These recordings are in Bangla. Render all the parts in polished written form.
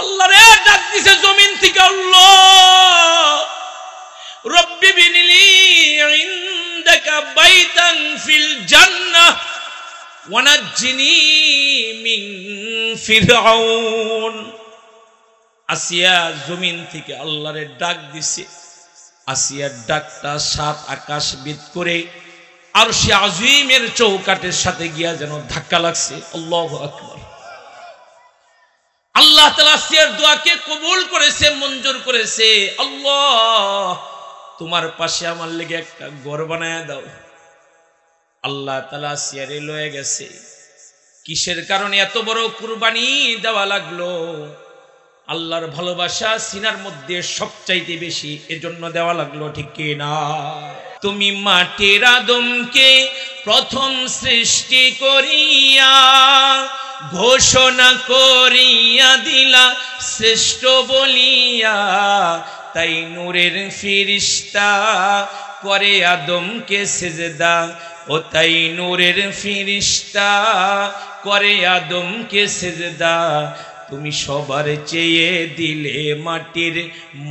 আল্লাহ রে ডাক দিছে জমিন থেকে, আল্লাহ রব্বি বিনিলি ইনদাকা বাইতান ফিল জান্নাহ ওয়ানাজ্জিনি মিন ফিরআউন। আসিয়া জমিন থেকে আল্লাহরে ডাক দিছে। আসিয়ার ডাকটা সাত আকাশ ভেদ করে আরশে আজিমের চৌকাটের সাথে গিয়া যেন ধাক্কা লাগছে। আল্লাহু আকবার। আল্লাহ তাআলা আসিয়ার দোয়াকে কবুল করেছে, মঞ্জুর করেছে। আল্লাহ তোমার পাশে আমার লেগে একটা ঘর বানায়া দাও। আল্লাহ তাআলা আসিয়ারে লয়ে গেছে। কিসের কারণে এত বড় কুরবানি দেওয়া লাগলো? আল্লাহর ভালোবাসা সিনার মধ্যে সবচাইতে বেশি, এজন্য দেওয়া লাগলো, ঠিক কি না? তুমি মাটির আদমকে প্রথম সৃষ্টি করিয়া ঘোষণা করিয়া দিলা শ্রেষ্ঠ বলিয়া, তাই নূরের ফিরিস্তা করে আদমকে সেজদা। ও তাই নূরের ফিরিস্তা করে আদমকে সেজদা। তুমি সবার চেয়ে দিলে মাটির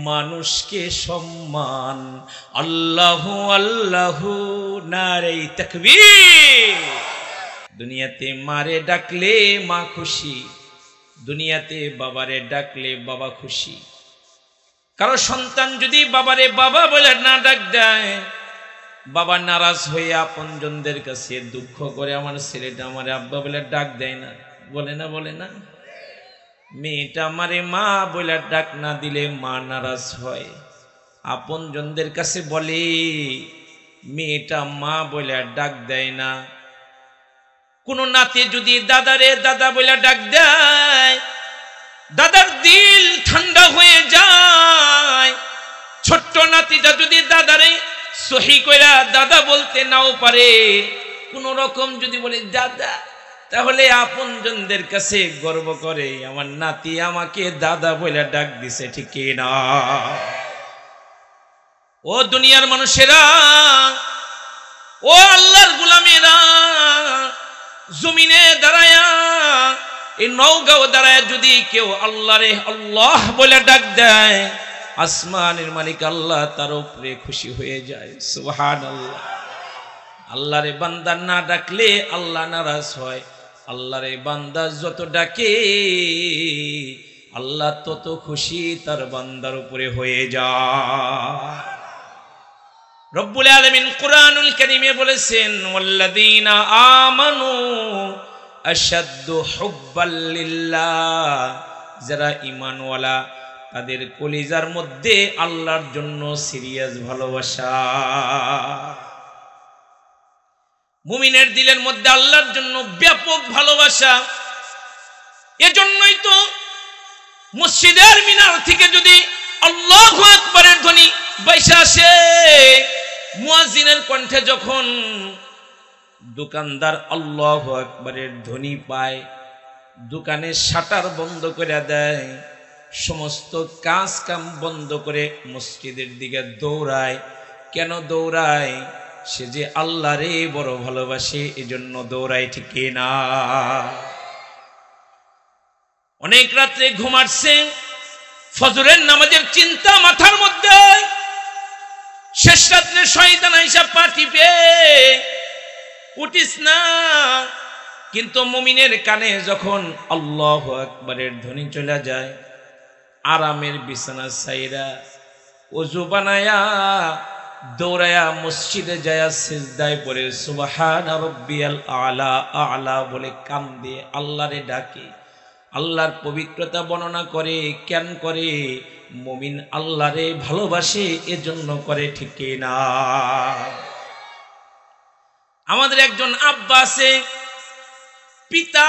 মানুষকে সম্মান। আল্লাহু আল্লাহু নারে তাকবীর। দুনিয়াতে মারে ডাকলে মা খুশি, দুনিয়াতে বাবারে ডাকলে বাবা খুশি। কারো সন্তান যদি বাবারে বাবা বলে না ডাক দেয়, বাবা নারাজ হয়ে আপনজনদের কাছে দুঃখ করে, আমার ছেলেটা আমারে আব্বা বলে ডাক দেয় না, বলে না? বলে না? মেয়েটা আমারে মা বলে ডাক না দিলে মা নারাজ হয়। আপনজনদের কাছে বলে মেয়েটা মা বলে ডাক দেয় না। কোন নাতি যদি দাদারে দাদা বলে ডাক দেয়, দাদার দিল ঠান্ডা হয়ে যায়। ছোট্ট নাতিটা যদি দাদারে সহি কইরা দাদা বলতে নাও পারে, কোন রকম যদি বলে দাদা, তাহলে আপনজনদের কাছে গর্ব করে, আমার নাতি আমাকে দাদা বলে ডাক দিছে, ঠিক কি না? ও দুনিয়ার মানুষেরা, ও আল্লাহর গোলামেরা, জমিনে দাঁড়ায়া, এই নওগাঁও দাঁড়ায়া যদি কেউ আল্লাহরে আল্লাহ বলে ডাক দেয়, আসমানের মালিক আল্লাহ তার উপরে খুশি হয়ে যায়। সুবহানাল্লাহ। আল্লাহরে বান্দা না ডাকলে আল্লাহ নারাজ হয়। আল্লাহরে বান্দা যত ডাকে আল্লাহ তত খুশি তার বান্দার উপরে হয়ে যায়। রব্বুল আলামিন কুরআনুল কারীমে বলেছেন, ওয়াল্লাযীনা আমানু আশাদ্দু হুব্বাল লিল্লাহ। যারা ঈমানওয়ালা তাদের কলিজার মধ্যে আল্লাহর জন্য সিরিয়াস ভালোবাসা। মুমিনের দিলের মধ্যে আল্লাহর জন্য ব্যাপক ভালোবাসা। এজন্যই তো মসজিদের মিনার থেকে যদি আল্লাহু আকবারের ধ্বনি বাইসা আসে, মুয়াজ্জিনের কণ্ঠে যখন দোকানদার আল্লাহু আকবারের ধ্বনি পায়, দোকানের শাটার বন্ধ করে দেয়, সমস্ত কাজ কাম বন্ধ করে মসজিদের দিকে দৌড়ায়। কেন দৌড়ায়? সে যে আল্লাহরে বড় ভালোবাসে, এজন্য দৌড়ায়, ঠিক না? অনেক রাত্রে ঘুমাচ্ছে, ফজরের নামাজের চিন্তা মাথার মধ্যে, শেষ রাত্রে শয়তান আইসা পা টিপে, উঠিস না। কিন্তু মুমিনের কানে যখন আল্লাহু আকবারের ধ্বনি চলে যায়, আরামের বিছানা ছাইরা ওযু বানায়া দৌড়ায়া মসজিদে যায়, সিজদায় পড়ে সুবহানা রাব্বিয়াল আলা আলা বলে কান্দে, আল্লাহরে ডাকে, আল্লাহর পবিত্রতা বর্ণনা করে। কেন করে? মুমিন আল্লাহরে ভালোবাসে, এজন্য করে, ঠিক না? আমাদের একজন আব্বা আছে, পিতা,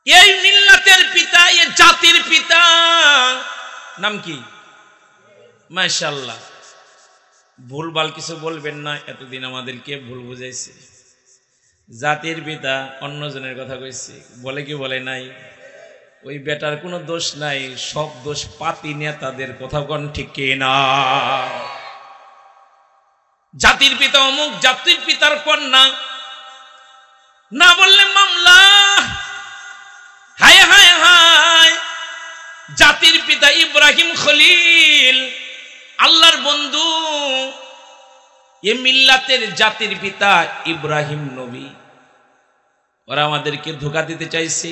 এই মিল্লাতের পিতা, এই জাতির পিতা। নাম কি? মাশাআল্লাহ। ভুলভাল কিছু বলবেন না, এতদিন আমাদেরকে ভুল বুঝাইছে। জাতির পিতা অন্যজনের কথা কইছে, বলে কি বলে নাই? ওই বেটার কোনো দোষ নাই, সব দোষ পাতি নেতাদের। কথা কোন, ঠিক না? জাতির পিতা অমুক, জাতির পিতার কন্যা না বললে মামলা। হায় হায় জাতির পিতা ইব্রাহিম খলিল, আল্লাহর বন্ধু, এ মিল্লাতের জাতির পিতা ইব্রাহিম নবী। ওরা আমাদেরকে ধোঁকা দিতে চাইছে,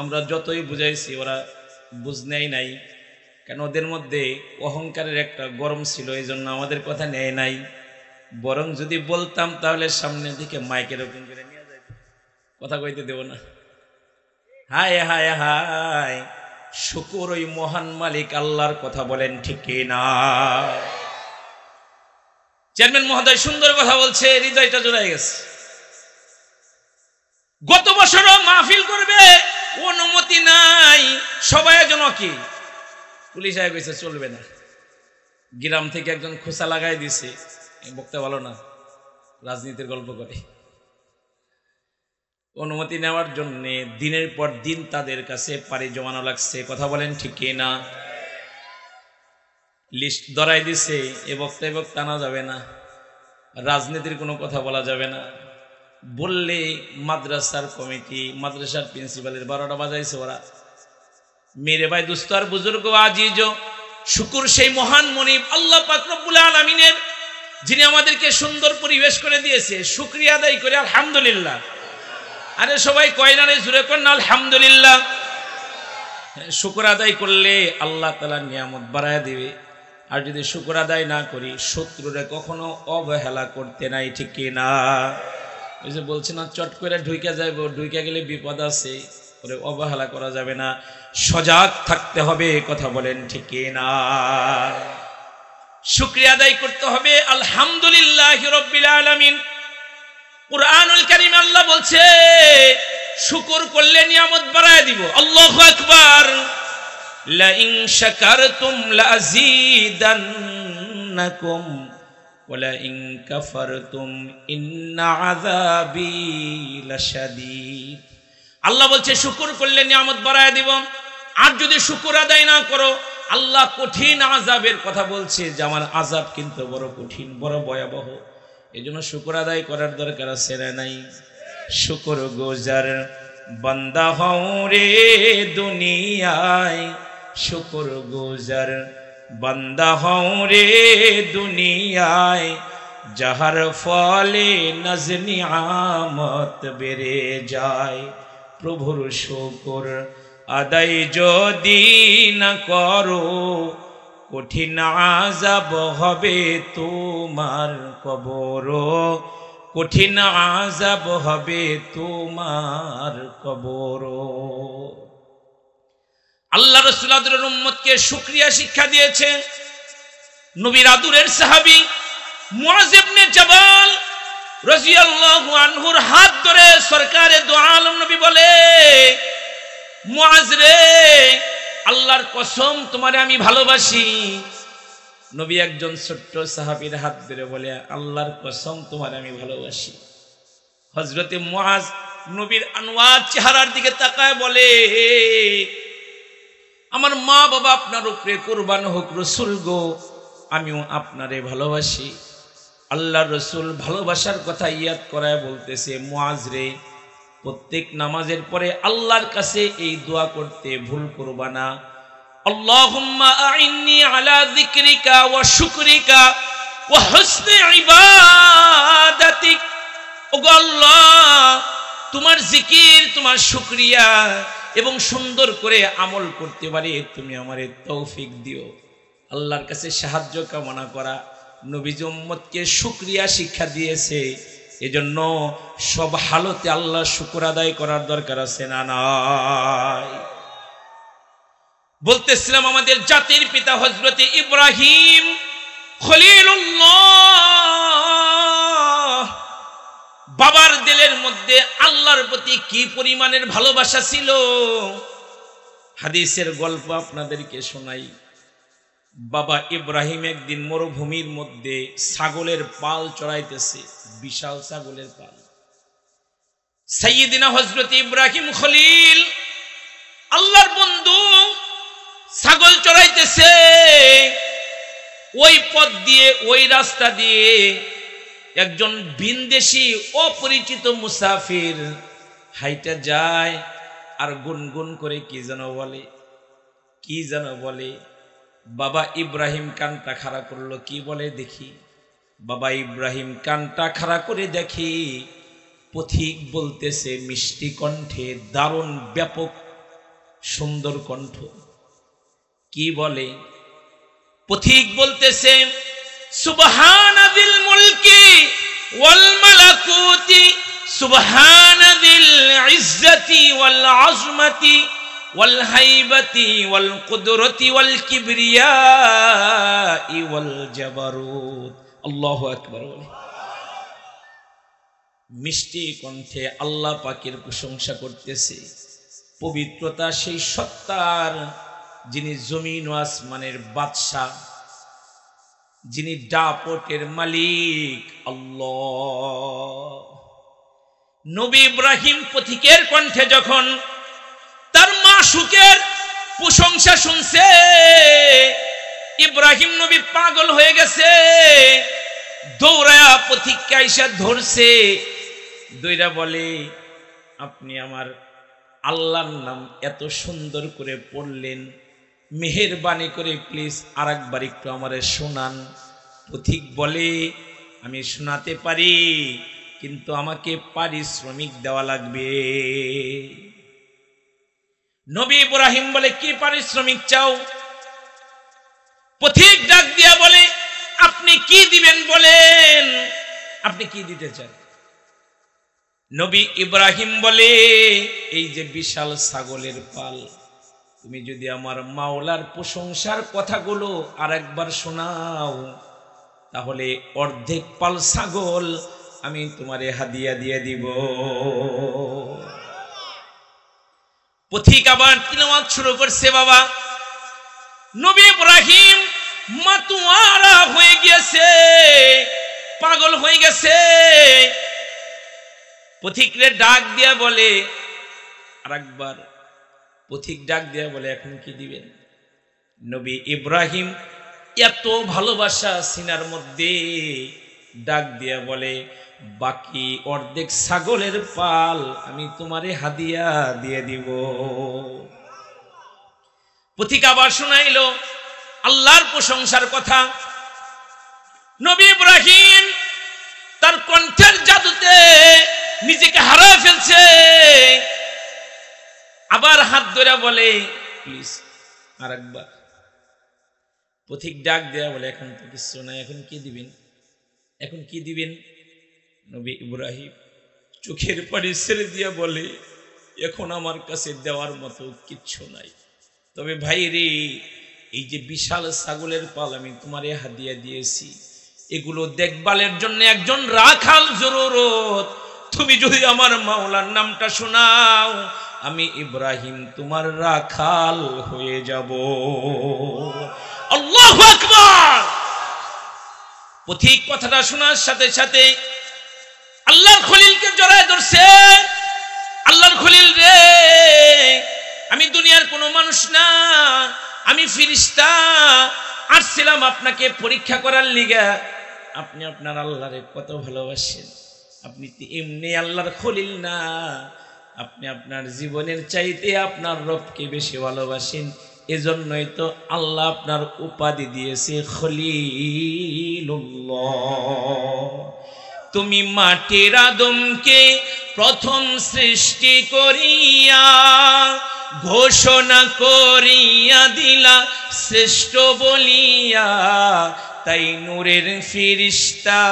আমরা যতই বুঝাইছি ওরা বুঝ নেয় নাই। কেন? ওদের মধ্যে অহংকারের একটা গরম ছিল, এই জন্য আমাদের কথা নেয় নাই। বরং যদি বলতাম তাহলে সামনের দিকে মাইকের ওপেন করে নিয়ে যাইত, কথা কইতে দেব না। হায় হায় হায়, শুকর ওই মহান মালিক আল্লাহর কথা বলেন ঠিক না? চেয়ারম্যান মহোদয় সুন্দর কথা বলছে, হৃদয়টা জোড়ায় গেছে। গত বছরও মাহফিল করবে, অনুমতি নাই, সবাই যেন কি পুলিশ আয় গেছে, চলবে না। গ্রাম থেকে একজন খোঁচা লাগাই দিছে, বক্তা ভালো না, রাজনীতির গল্প করে। অনুমতি নেওয়ার জন্য দিনের পর দিন তাদের কাছে পাড়ি জমানো লাগছে, কথা বলেন ঠিক না? লিস্ট ধরাই দিছে, এ বক্তা আনা যাবে না, রাজনীতির কোনো কথা বলা যাবে না। বললে মাদ্রাসার কমিটি, মাদ্রাসার প্রিন্সিপালের 12টা বাজাইছে ওরা। মেরে ভাই দুস্তার বুজুর্গ আজিজ, শুকুর সেই মহান মনিব আল্লাহ পাক রব্বুল আলামিনের, যিনি আমাদেরকে সুন্দর পরিবেশ করে দিয়েছে। শুকরিয়া আদায় করে আলহামদুলিল্লাহ। আরে সবাই কয় না রে, জুড়ে কর না আলহামদুলিল্লাহ। শুকর আদায় করলে আল্লাহ তাআলা নিয়ামত বাড়ায় দিবে। আর যদি শুকর আদায় না করি, শত্রুরে কখনো অবহেলা করতে নাই, ঠিক কি না? ওই যে বলছে না, চট করে ঢুকে যাইব, ঢুকে গেলে বিপদ আছে, ওরে অবহেলা করা যাবে না, সজাগ থাকতে হবে, কথা বলেন ঠিক না? শুকরিয়া আদায় করতে হবে। আলহামদুলিল্লাহি রাব্বিল আলামিন। কুরআনুল কারীম আল্লাহ বলছে শুকর করলে নিয়ামত বাড়ায় দিব। আল্লাহু আকবার। লা ইন শাকারতুম লাযীদান্নাকুম ওয়া লা ইন কাফারতুম ইন্না আযাবি লাশাদীদ। আল্লাহ বলছে শুকর করলে নিয়ামত বাড়ায় দিব, আর যদি শুকর আদায় না করো আল্লাহ কঠিন আযাবের কথা বলছে, যে আমার আযাব কিন্তু বড় কঠিন, বড় ভয়াবহ। এজন্য শুকর আদায় করার দরকার আছে না নাই? শুকর গুজার বান্দা হও রে দুনিয়ায়, শুকর গুজার বান্দা হও রে দুনিয়ায়, যাহার ফলে নাজ নিয়ামত বেড়ে যায়। প্রভুর শুকর আদায় যদি না করো, কঠিন আযাব হবে তোমার কবর, কঠিন আযাব হবে তোমার কবর। আল্লাহ রাসূল আদরের উম্মতকে শুকরিয়া শিক্ষা দিয়েছে। নবীর আদরের সাহাবী মুআজ ইবনে জাবাল রাদিয়াল্লাহু আনহুর হাত ধরে সরকারে দু আলম নবী বলে, মুআজ রে, আল্লাহর কসম তোমারে আমি ভালোবাসি। নবী একজন ছোট্ট সাহাবীর হাত ধরে বলে, আল্লাহর কসম তোমারে আমি ভালোবাসি। হযরতে মুআজ নবীর আনোয়ার চেহারার দিকে তাকায় বলে, আমার মা বাবা আপনার উপরে কুরবান হোক রাসূল গো, আমিও আপনারে ভালোবাসি। আল্লাহর রাসূল ভালোবাসার কথা ইয়াদ করায় বলতেছে, মুআজ রে, প্রত্যেক নামাজের পরে আল্লাহর কাছে এই দোয়া করতে ভুল করবা না। আল্লাহুম্মা আইন্নি আলা যিকরিকা ওয়া শুকরিকা ওয়া হুসনি ইবাদাতিক। ওগো আল্লাহ, তোমার জিকির, তোমার শুকরিয়া এবং সুন্দর করে আমল করতে পারে তুমি আমারে তৌফিক দিও। আল্লাহর কাছে সাহায্য কামনা করা নবীজি উম্মতকে শুকরিয়া শিক্ষা দিয়েছে। এজন্য সব হালতে আল্লাহ শুকর আদায় করার দরকার আছে না নাই? বলতেছিলাম আমাদের জাতির পিতা হযরতে ইব্রাহিম খলিলুল্লাহ, বাবার দিলের মধ্যে আল্লাহর প্রতি কি পরিমাণের ভালোবাসা ছিল। হাদিসের গল্প আপনাদেরকে শোনাই। বাবা ইব্রাহিম একদিন মরুভূমির মধ্যে ছাগলের পাল চড়াইতেছে, বিশাল ছাগলের পাল। সাইয়্যিদিনা হযরত ইব্রাহিম খলিল আল্লাহর বন্ধু ছাগল চড়াইতেছে। ওই পথ দিয়ে, ওই রাস্তা দিয়ে একজন ভিনদেশী অপরিচিত মুসাফির হাইটা যায় আর গুনগুন করে কি যেন বলে। কি যেন বলে। বাবা ইব্রাহিম কানটা খাড়া করলো, কি বলে দেখি। বাবা ইব্রাহিম কানটা খাড়া করে দেখি, পথিক বলতেছে মিষ্টি কণ্ঠে, দারুণ ব্যাপক সুন্দর কণ্ঠ। কি বলে? পথিক বলতেছে সুবহানাদিল মুলকি ওয়াল মালাকুতি সুবহানাদিল ইজ্জতি ওয়াল আজমতি ওয়াল হাইবাতি ওয়াল কুদরতি ওয়াল কিবরিয়াই ওয়াল জাবারুত। আল্লাহু আকবার। মিষ্টি কণ্ঠে আল্লাহ পাকের প্রশংসা করতেছে। পবিত্রতা সেই সত্তার যিনি জমিন ও আসমানের বাদশা, যিনি দাপটের মালিক আল্লাহ। নবী ইব্রাহিম পথিকের কণ্ঠে যখন তার মাশূকের প্রশংসা শুনছে, ইব্রাহিম নবী পাগল হয়ে গেছে। দৌড়ায়া পথিককে আইসা ধরছে, দইরা বলে আপনি আমার আল্লাহর নাম এত সুন্দর করে পড়লেন, মেহেরবানি করে প্লিজ আরেকবার একটু আমারে শোনান। পথিক বলে আমি শোনাতে পারি, কিন্তু আমাকে পারিশ্রমিক দেওয়া লাগবে। নবী ইব্রাহিম বলে কি পারিশ্রমিক চাও? পথিক ডাক দিয়া বলে আপনি কি দিবেন বলেন, আপনি কি দিতে চান? নবী ইব্রাহিম বলে এই যে বিশাল ছাগলের পাল, তুমি যদি আমার মাওলার প্রশংসার কথাগুলো আরেকবার শোনাও, তাহলে অর্ধেক পাল ছাগল আমি তোমারে হাদিয়া দিয়ে দিব। পথিক আবার তিলাওয়াত শুরু করছে। বাবা নবী ইব্রাহিম মাতুয়ারা হয়ে গেছে, পাগল হয়ে গেছে। পথিকরে ডাক দিয়া বলে আরেকবার। পথিক ডাক দিয়া বলে এখন কি দিবেন? নবী ইব্রাহিম এত ভালোবাসা সিনার মধ্যে ডাক দিয়া বলে বাকি অর্ধেক ছাগলের পাল আমি তোমারে হাদিয়া দিয়ে দিব। পথিক আবার শোনাইলো আল্লাহর প্রশংসার কথা। নবী ইব্রাহিম তার কণ্ঠের জাদুতে নিজেকে হারায় ফেলছে। আবার হাত ধরে বলে প্লিজ আরেকবার। পথিক ডাক দেয়া বলে এখন তো কিছু নাই, এখন কি দিবেন? এখন কি দিবেন? নবী ইব্রাহিম চোখের পানি ছেড়ে দিয়া বলে এখন আমার কাছে দেওয়ার মতো কিচ্ছু নাই, তবে ভাই রে এই যে বিশাল ছাগলের পাল আমি তোমারে হাদিয়া দিয়েছি, এগুলো দেখভালের জন্য একজন রাখাল জরুরত। তুমি যদি আমার মাওলার নামটা শোনাও, আমি ইব্রাহিম তোমার রাখাল হয়ে যাব। আল্লাহু আকবার। পথিক কথাটা শোনার সাথে সাথে আল্লাহর খলিলকে জড়ায় ধরছে। আল্লাহর খলিল রে, আমি দুনিয়ার কোনো মানুষ না, আমি ফেরেশতা, আসছিলাম আপনাকে পরীক্ষা করার লিগা। আপনি আপনার আল্লাহরে কত ভালোবাসেন। আপনি তো এমনি আল্লাহর খলিল না, আপনি আপনার জীবনের চাইতে আপনার রবকে বেশি ভালোবাসেন। এজন্যই তো আল্লাহ আপনার উপাধি দিয়েছে খলিলুল্লাহ। তুমি মাটির আদমকে প্রথম সৃষ্টি করিয়া ঘোষণা করিয়া দিলা শ্রেষ্ঠ বলিয়া, তাই নূরের ফেরেশতা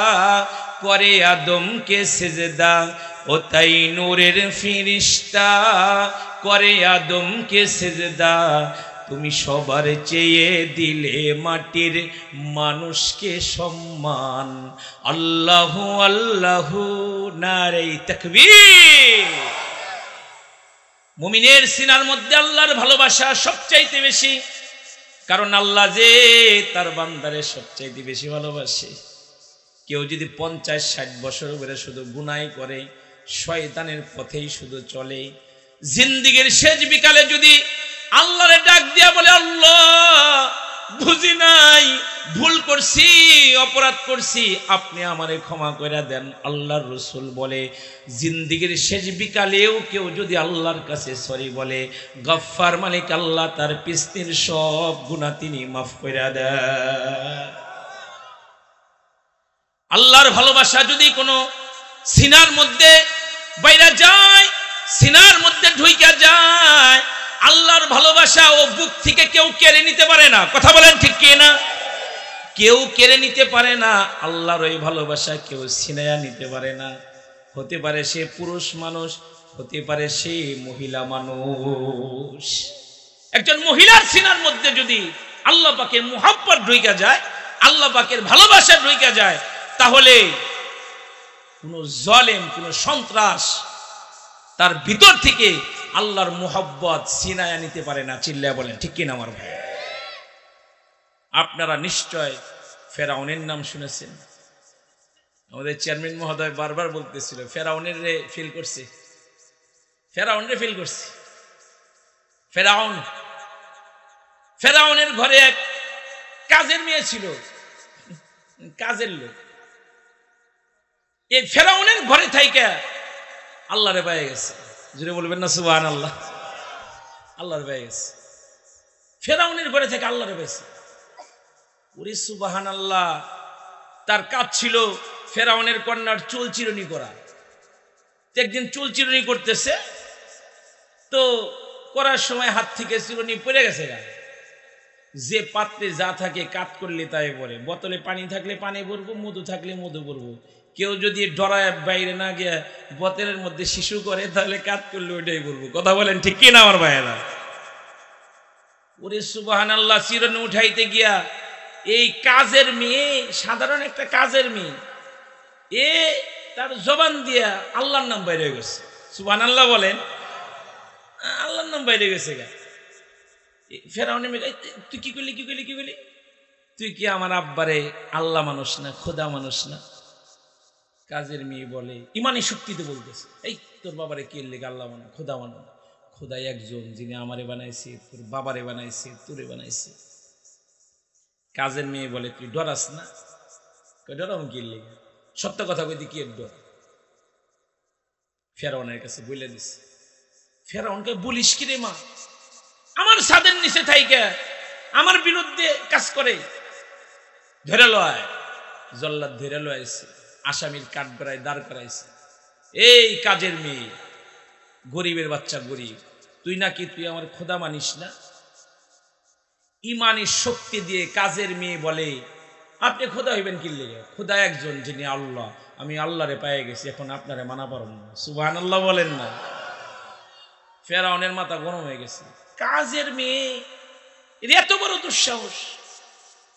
করে আদমকে সেজদা। ও তাই নূরের ফেরেশতা করে আদমকে সেজদা। তুমি সবার চেয়ে দিলে মাটির মানুষকে সম্মান। আল্লাহু আল্লাহু নারে তাকবীর। মুমিনের সিনার মধ্যে আল্লাহর ভালোবাসা সবচাইতে বেশি, কারণ আল্লাহ যে তার বান্দারে সবচাইতে বেশি ভালোবাসে। কেউ যদি 50-60 বছর ধরে শুধু গুনাহ করে, শয়তানের পথেই শুধু চলে, জিন্দেগীর শেষ বিকালে যদি আল্লাহরে ডাক দিয়া বলে আল্লাহ বুঝি নাই, ভুল করছি, অপরাধ করছি, আপনি আমারে ক্ষমা করে দেন। আল্লাহর রাসূল বলে জিন্দেগীর শেষ বিকালেও কেউ যদি আল্লাহর কাছে সরি বলে, গফফার মালিক আল্লাহ তার পিছনের সব গুনাহ তিনি মাফ করে দেন। আল্লাহর ভালোবাসা যদি কোনো সিনার মধ্যে বাইরা যায়, সিনার মধ্যে ঢুইকা যায়, আল্লাহর ভালোবাসা ও বুক থেকে কেউ কেড়ে নিতে পারে না। কথা বলেন ঠিক কি না? কেউ কেড়ে নিতে পারে না। আল্লাহর ওই ভালোবাসা কেউ ছিনাইয়া নিতে পারে না। হতে পারে সে পুরুষ মানুষ, হতে পারে সে মহিলা মানুষ। একজন মহিলার সিনার মধ্যে যদি আল্লাহ পাকের মুহাব্বত ঢুইকা যায়, আল্লাহ পাকের ভালোবাসা ঢুইকা যায়, তাহলে কোন জালেম, কোন সন্ত্রাস তার ভিতর থেকে আল্লাহর মুহাব্বত ছিনায়া নিতে পারে না। চিল্লায়া বলেন ঠিক কিনা আমার ভাই? আপনারা নিশ্চয় ফেরাউনের নাম শুনেছেন। আমাদের চেয়ারম্যান মহোদয় বারবার বলতেছিল ফেরাউনের রে ফিল করছে, ফেরাউন রে ফিল করছে। ফেরাউনের ঘরে এক কাজের মেয়ে ছিল, কাজের লোক। এই ফেরাউনের ঘরে থাইকা আল্লাহরে পেয়ে গেছে। জুড়ে বলবেন না সুবহানাল্লাহ? আল্লাহরে পেয়ে গেছে, ফেরাউনের ঘরে থেকে আল্লাহরে পেয়েছে। ওরে সুবহানাল্লাহ! তার কাজ ছিল ফেরাউনের কন্যার চুল চিরুনি করা। একদিন চুল চিরুনি করতেছে, তো করার সময় হাত থেকে চিরুনি পড়ে গেছে গা। যে পাত্রে যা থাকে কাট করলে তাই পরে, বোতলে পানি থাকলে পানি ভরবো, মধু থাকলে মধু ভরবো। কেউ যদি ডরায় বাইরে না গিয়ে বোতলের মধ্যে শিশু করে, তাহলে কাট করলে ওইটাই বলবো। কথা বলেন ঠিক কিনা আমার ভাইয়েরা? ওরে সুবহানাল্লাহ! চিরুনি উঠাইতে গিয়া এই কাজের মেয়ে, সাধারণ একটা কাজের মেয়ে, এ তার জবান দিয়া আল্লাহর নাম বাইরে গেছে। সুবহানাল্লাহ বলেন। আল্লাহর নাম বাইরে গেছে গা। ফেরাউনের মেয়ে, তুই কি করলি, কি করলি, কি করলি? তুই কি আমার আব্বারে আল্লাহ মানুষ না, খোদা মানুষ না? কাজের মেয়ে বলে ইমানি শক্তিতে বলতেছে, এই তোর বাবারে কি লেগে আল্লাহ মানো, খোদা মানো? খোদাই একজন, যিনি আমারে বানাইছে, তোর বাবারে বানাইছে, তোরে বানাইছে। কাজের মেয়ে বলে তুই ডরাস না? ডরাম কি লেগে? সত্য কথা কইতে কি ডর? ফেরাউনের কাছে বলে দিছে। ফেরাউনকে বলিস কি রে মা, আমার ছাদের নিচে থাইকা আমার বিরুদ্ধে কাজ করে? ধরে লয়, জল্লাদ ধরে লয়েছে, আসামির কাঠ গড়ায় দাঁড় করাইছে। এই কাজের মেয়ে, গরিবের বাচ্চা গরিব, তুই নাকি তুই আমার খোদা মানিস না? ইমানি শক্তি দিয়ে কাজের মেয়ে বলে আপনি খোদা হইবেন কি লেগে? খোদা একজন, যিনি আল্লাহ। আমি আল্লাহরে পেয়ে গেছি, এখন আপনারে মানা পারব না। সুবহানাল্লাহ বলেন না? ফেরাউনের মাথা গরম হয়ে গেছে। কাজের মেয়ে, এর এত বড় দুঃসাহস,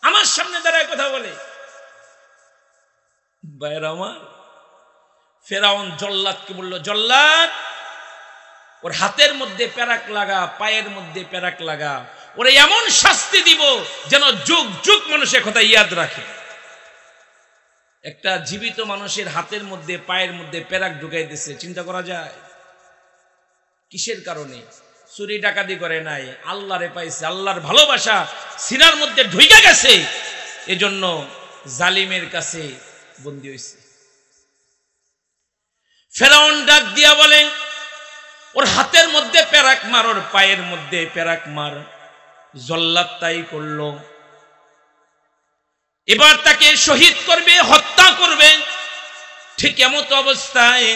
আমার সামনে দাঁড়ায় কথা বলে। ভাইয়েরা আমার, ফেরাউন জল্লাদকে বলল, জল্লাদ, ওর হাতের মধ্যে পেরাক লাগা, পায়ের মধ্যে পেরাক লাগা, ওরে এমন শাস্তি দিব যেন যুগ যুগ মানুষের কথা ইয়াদ রাখে। একটা জীবিত মানুষের হাতের মধ্যে পায়ের মধ্যে পেরাক ঢুকাই দিছে, চিন্তা করা যায়? কিসের কারণে? চুরি ডাকাতি করে নাই, আল্লাহরে পাইছে, আল্লাহর ভালোবাসা সিনার মধ্যে ঢুকে গেছে, এজন্য জালিমের কাছে বন্দী হয়েছে। ফেরাউন ডাক দিয়া বলে, ওর হাতের মধ্যে পেরাক মার, ওর পায়ের মধ্যে পেরাক মার। জল্লাদ তাই করলো। এবার তাকে শহীদ করবে, হত্যা করবে। ঠিক এমত অবস্থায়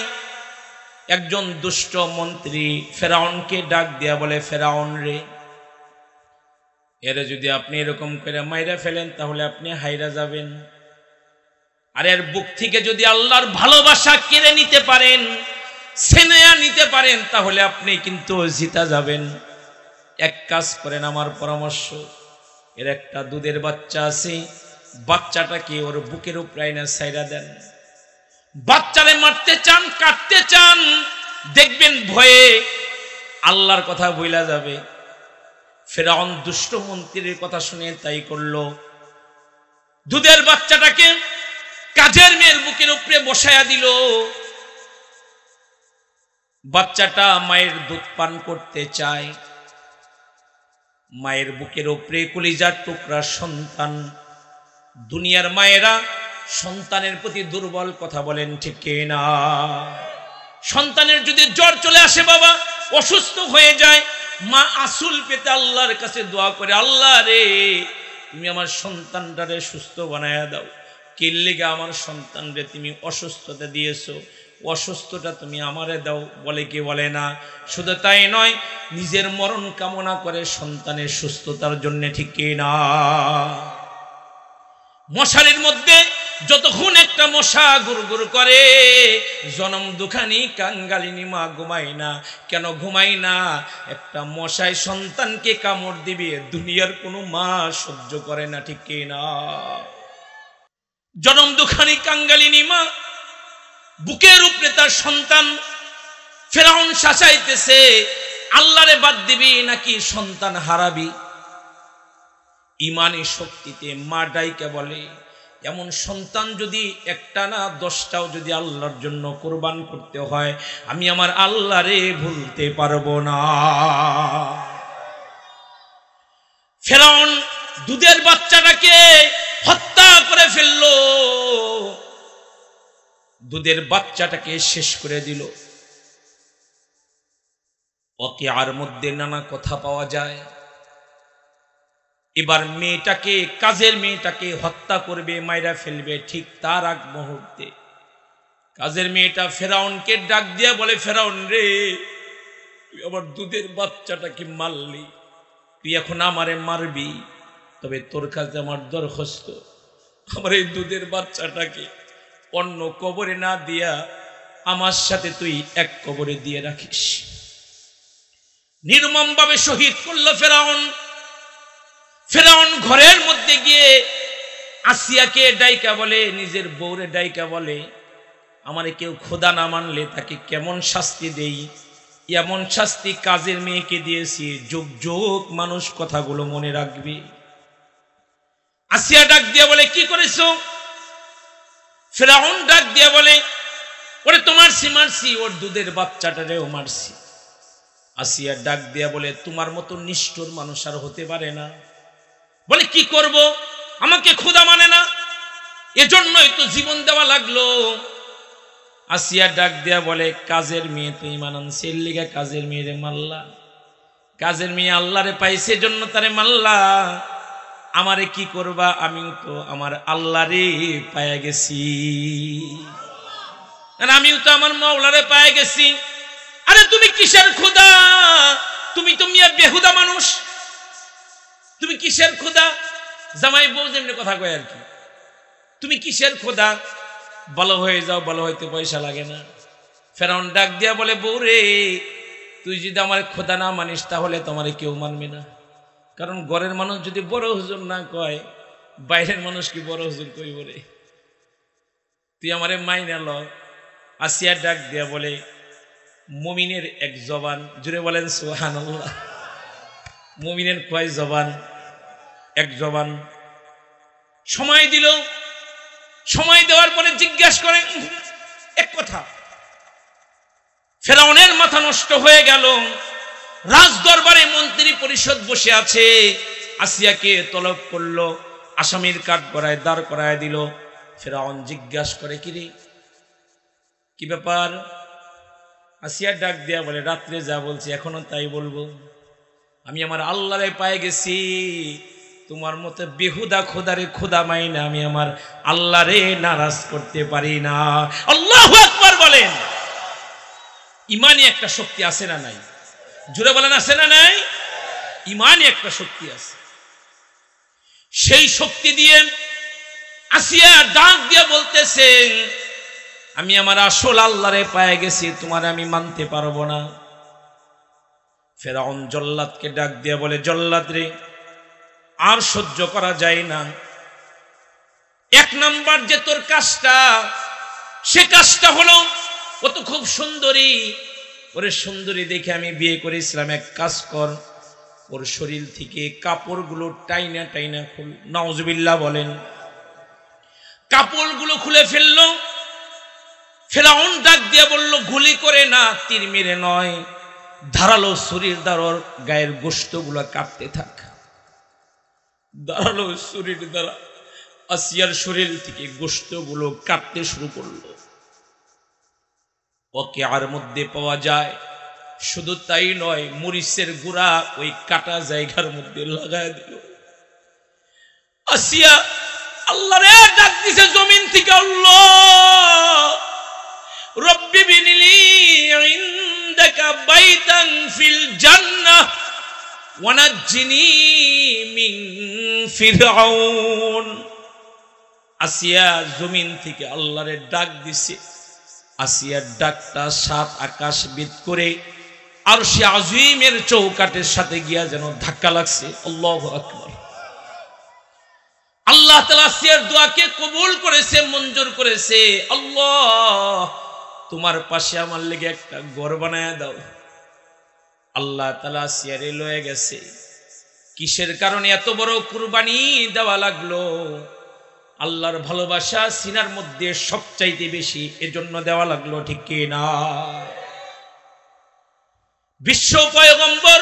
একজন দুষ্ট মন্ত্রী ফেরাউনকে ডাক দিয়া বলে, ফেরাউন রে, এরে যদি আপনি এরকম করে মাইরা ফেলেন তাহলে আপনি হাইরা যাবেন। আর এর বুক থেকে যদি আল্লাহর ভালোবাসা কেড়ে নিতে পারেন, ছিনিয়ে নিতে পারেন, তাহলে আপনি কিন্তু জিতা যাবেন। এক কাজ করেন, আমার পরামর্শ, এর একটা দুধের বাচ্চা আছে, বাচ্চাটাকে ওর বুকের উপরে আইনা ছাইরা দেন। বাচ্চারে মারতে চান, কাটতে চান, দেখবেন ভয়ে আল্লাহর কথা বইলা যাবে। ফেরাউন দুষ্ট মন্ত্রীর কথা শুনে তাই করলো। দুধের বাচ্চাটাকে কাজের মেয়ের বুকের উপরে বসায়া দিল। বাচ্চাটা মায়ের দুধ পান করতে চায়। মায়ের বুকের উপরে কলিজার টুকরা সন্তান। দুনিয়ার মায়েরা সন্তানের প্রতি দুর্বল, কথা বলেন ঠিক কিনা? সন্তানের যদি জ্বর চলে আসে, বাবা অসুস্থ হয়ে যায়, মা আসল পেতে আল্লাহর কাছে দোয়া করে, আল্লাহ রে তুমি আমার সন্তানটারে সুস্থ বানায়া দাও। কিল্লিগা আমার সন্তানরে তুমি অসুস্থতা দিয়েছো, অসুস্থতা তুমি আমারে দাও, বলে কি বলে না? শুধু তাই নয়, নিজের মরণ কামনা করে সন্তানের সুস্থতার জন্য, ঠিক কিনা? মশারির মধ্যে যতক্ষণ একটা মশা গুড়গুড় করে, জনম দুখানি কাঙ্গালিনী মা ঘুমায় না। কেন ঘুমায় না? একটা মশায় সন্তানকে কামড় দিবে, দুনিয়ার কোনো মা সহ্য করে না, ঠিক কিনা? জনম দুখানি কাঙ্গালিনী মা, বুকের উপরে তার সন্তান। ফেরাউন শাসাইতেছে, আল্লাহরে বাদ দিবি নাকি সন্তান হারাবি? ইমানি শক্তিতে মা ডাইকে বলে, এমন সন্তান যদি একটা না 10টাও যদি আল্লাহর জন্য কোরবান করতে হয়, আমি আমার আল্লাহরে ভুলতে পারবো না। ফেরাউন দুধের বাচ্চাটাকে হত্যা করে ফেললো, দুধের বাচ্চাটাকে শেষ করে দিল। ওয়াকিয়ার মধ্যে নানা কথা পাওয়া যায়। এবার মেয়েটাকে, কাজের মেয়েটাকে হত্যা করবে, মাইরা ফেলবে। ঠিক তার আগ মুহূর্তে কাজের মেয়েটা ফেরাউনকে ডাক দিয়ে বলে, ফেরাউন রে, তুই আমার দুধের বাচ্চাটাকে মারলি, তুই এখন আমারে মারবি, তবে তোর কাছে আমার দরখাস্ত, আমার এই দুধের বাচ্চাটাকে অন্য কবরে না দিয়া আমার সাথে তুই এক কবরে দিয়ে রাখিস। নির্মম ভাবে শহীদ করলো ফেরাউন। ফেরাউন ঘরের মধ্যে গিয়ে আসিয়াকে ডাইকা বলে, নিজের বউরে ডাইকা বলে, আমারে কেউ খোদা না মানলে তাকে কেমন শাস্তি দেই, এমন শাস্তি কাজের মেয়েকে দিয়েছি, যুগ যুগ মানুষ কথাগুলো মনে রাখবে। আসিয়া ডাক দিয়া বলে, কি করেছো? ফেরাউন ডাক দিয়া বলে, ওরে তোমার মারছি, ওর দুধের বাচ্চাটারেও মারছি। আসিয়া ডাক দিয়া বলে, তোমার মতো নিষ্ঠুর মানুষ আর হতে পারে না। বলে, কি করব, আমাকে খোদা মানে না, এজন্যই তো জীবন দেওয়া লাগলো। আসিয়া ডাক দিয়া বলে, কাজের মেয়ে তুই মানান, সেই লিগে কাজের মেয়েরে মারলা। কাজের মেয়ে আল্লাহরে পাইছে জন্য তারে মারলা, আমারে কি করবা? আমি তো আমার আল্লাহরে পায়া গেছি, আমিও তো আমার মাওলারে পায়া গেছি। আরে তুমি কিসের খোদা? তুমি তো মিয়া বেহুদা মানুষ, তুমি কিসের খোদা? জামাই বউ যেমনি কথা কয় আর কি, তুমি কিসের খোদা? ভালো হয়ে যাও, ভালো হইতে পয়সা লাগে না। ফেরাউন ডাক দিয়া বলে, বউ রে, তুই যদি আমার খোদা না মানিস তাহলে তোমারে কেউ মানবে না। কারণ ঘরের মানুষ যদি বড় হুজুর না কয়, বাইরের মানুষ কি বড় হুজুর কই বলে? তুই আমারে মাইনা ল। আসিয়া ডাক দিয়া বলে, মুমিনের এক জবান, জুড়ে বলেন সুবহানাল্লাহ। মুমিনের কয় জবান? এক জবান। সময় দিল, সময় দেওয়ার পরে জিজ্ঞাসা করে এক কথা। ফেরাউনের মাথা নষ্ট হয়ে গেল। রাজ দরবারে মন্ত্রী পরিষদ বসে আছে, আসিয়াকে তলব করলো, আসামির কাঠ গড়ায় দাঁড় করায় দিল। ফেরাউন জিজ্ঞাসা করে, কিরে কি ব্যাপার? আসিয়া ডাক দিয়া বলে, রাত্রে যা বলছি এখনো তাই বলবো, আমি আমার আল্লাহরে পায়ে গেছি, তোমার মতো বেহুদা খোদারে খোদা মাইনা আমি আমার আল্লাহরে নারাজ করতে পারি না। আল্লাহু আকবার বলেন। ইমানি একটা শক্তি আছে না নাই? জুড়ে বলেন আছে না নাই? ইমানি একটা শক্তি আছে। সেই শক্তি দিয়ে আসিয়া ডাক দিয়ে বলতেছে, আমি আমার আসল আল্লাহরে পায়ে গেছি, তোমার আমি মানতে পারবো না। ফেরাউন জল্লাদকে ডাক দিয়ে বলে, জল্লাদ রে, আর সহ্য করা যায় না। এক নাম্বার যে তোর কাজটা, সে কাজটা হলো, ও তো খুব সুন্দরী, ওরে সুন্দরী দেখে আমি বিয়ে করেছিলাম, এক কাজ কর, ওর শরীর থেকে কাপড়গুলো টাইনা টাইনা খুল। নাউজুবিল্লাহ বলেন। কাপড়গুলো খুলে ফেললো। ফেরাউন ডাক দিয়ে বলল, গুলি করে না, তীর মেরে নয়, ধারালো ছুরির দ্বারা গায়ের গোশতগুলো কাটতে থাক। ধারালো ছুরির দ্বারা আসিয়ার শরীর থেকে গোশতগুলো কাটতে শুরু করলো। ওকে আর মধ্যে পাওয়া যায়, শুধু তাই নয়, মরিচের গুঁড়া ওই কাটা জায়গার মধ্যে লাগায় দিল। আসিয়া আল্লাহরে ডাক দিছে জমিন থেকে, আল্লাহ রব্বি বিনিলি ইনদাকা বাইতান ফিল জান্নাহ ওয়া নাজ্জিনি মিন ফিরআউন। আসিয়া জমিন থেকে আল্লাহরে ডাক দিছে। আসিয়ার ডাকটা সাত আকাশ ভেদ করে আরশে আজিমের চৌকাটের সাথে গিয়া যেন ধাক্কা লাগছে। আল্লাহু আকবার। আল্লাহ তাআলা আসিয়ার দোয়াকে কবুল করেছে, মঞ্জুর করেছে। আল্লাহ তোমার পাশে আমার লেগে একটা ঘর বানায় দাও। আল্লাহ তাআলা আসিয়ারে লয়ে গেছে। কিসের কারণে এত বড় কুরবানি দেওয়া লাগলো? আল্লাহর ভালোবাসা সিনার মধ্যে সবচাইতে বেশি, এজন্য দেওয়া লাগলো, ঠিক কি না? বিশ্ব পয়গম্বর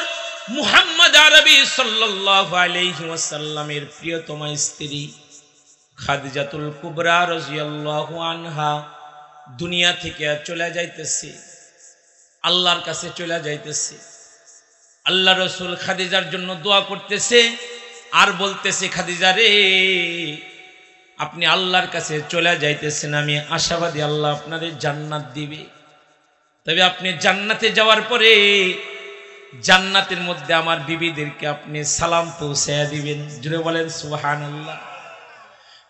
মুহাম্মদ আরবি সাল্লাল্লাহু আলাইহি ওয়াসাল্লামের প্রিয়তমা স্ত্রী খাদিজাতুল কুবরা রাদিয়াল্লাহু আনহা দুনিয়া থেকে চলে যাইতেছে, আল্লাহর কাছে চলে যাইতেছে। আল্লাহ রাসূল খাদিজার জন্য দোয়া করতেছে আর বলতেছে, খাদিজা রে, আপনি আল্লাহর কাছে চলে যাইতেছেন, আমি আশাবাদী আল্লাহ আপনাদের জান্নাত দিবে। তবে আপনি জান্নাতে যাওয়ার পরে জান্নাতের মধ্যে আমার বিবিদেরকে আপনি সালাম পৌঁছায়া দিবেন। জুড়ে বলেন সুবহানাল্লাহ।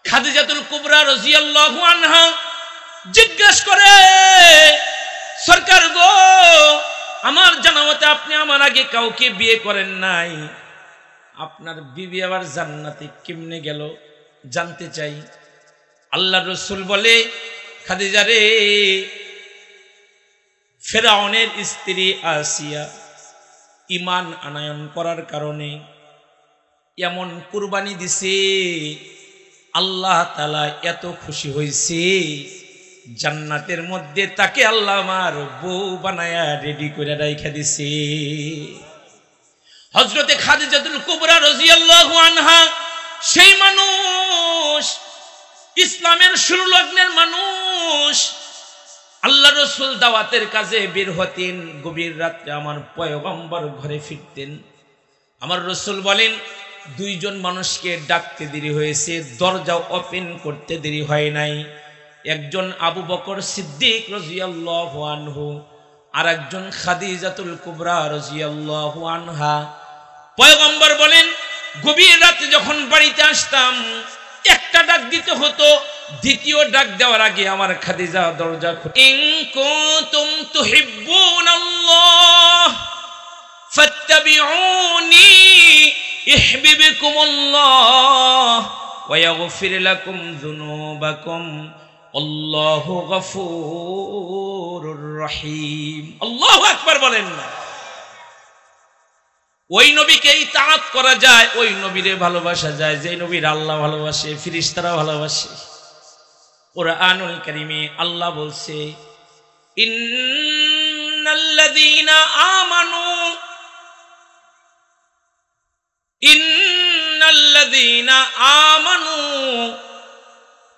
খাদিজাতুল কুবরা রাদিয়াল্লাহু আনহা জিজ্ঞাসা করে, সরকার গো, আমার জানা মতে আপনি আমার আগে কাউকে বিয়ে করেন নাই, আপনার বিবি আবার জান্নাতে কেমনে গেল জানতে চাই। আল্লাহ রসুল বলে, খাদিজা রে, ফেরাউনের স্ত্রী আসিয়া ঈমান আনয়ন করার কারণে এমন কুরবানি দিছে, আল্লাহ তাআলা এত খুশি হইছে, জান্নাতের মধ্যে তাকে আল্লাহ আমার বউ বানায়া রেডি করে রাইখা দিছে। হযরতে খাদিজাতুল কুবরা রাদিয়াল্লাহু আনহা সেই মানুষ, ইসলামের শুরু লগ্নের মানুষ। আল্লাহ রসুল দাওয়াতের কাজে বের হতেন, গভীর রাত্রে আমার পয়গম্বর ঘরে ফিরতেন। আমার রসুল বলেন, দুইজন মানুষকে ডাকতে দেরি হয়েছে, দরজা ওপেন করতে দেরি হয় নাই। একজন আবু বকর সিদ্দিক রাদিয়াল্লাহু আনহু, আর একজন খাদিজাতুল কুবরা রাদিয়াল্লাহু আনহা। পয়গম্বর বলেন, গভীর রাতে যখন বাড়িতে আসতাম একটা ডাক দিতে হতো, দ্বিতীয় ডাক দেওয়ার আগে আমার খাদিজা দরজা খুলে, ইন কুনতুম তুহিব্বুনাল্লাহ ফাত্তাবিউনি ইউহিব্বুকুমুল্লাহ ওয়া ইয়াগফির লাকুম যুনুবাকুম আল্লাহু গফুরুর রহিম। আল্লাহু আকবার বলেন না। ওই নবীকে ইতাআত করা যায়, ওই নবীরে ভালোবাসা যায় যে নবীর আল্লাহ ভালোবাসে, ফেরেশতারা ভালোবাসে। কুরআনুল কারীমে আল্লাহ বলছে, ইন্নাল্লাযীনা আমানু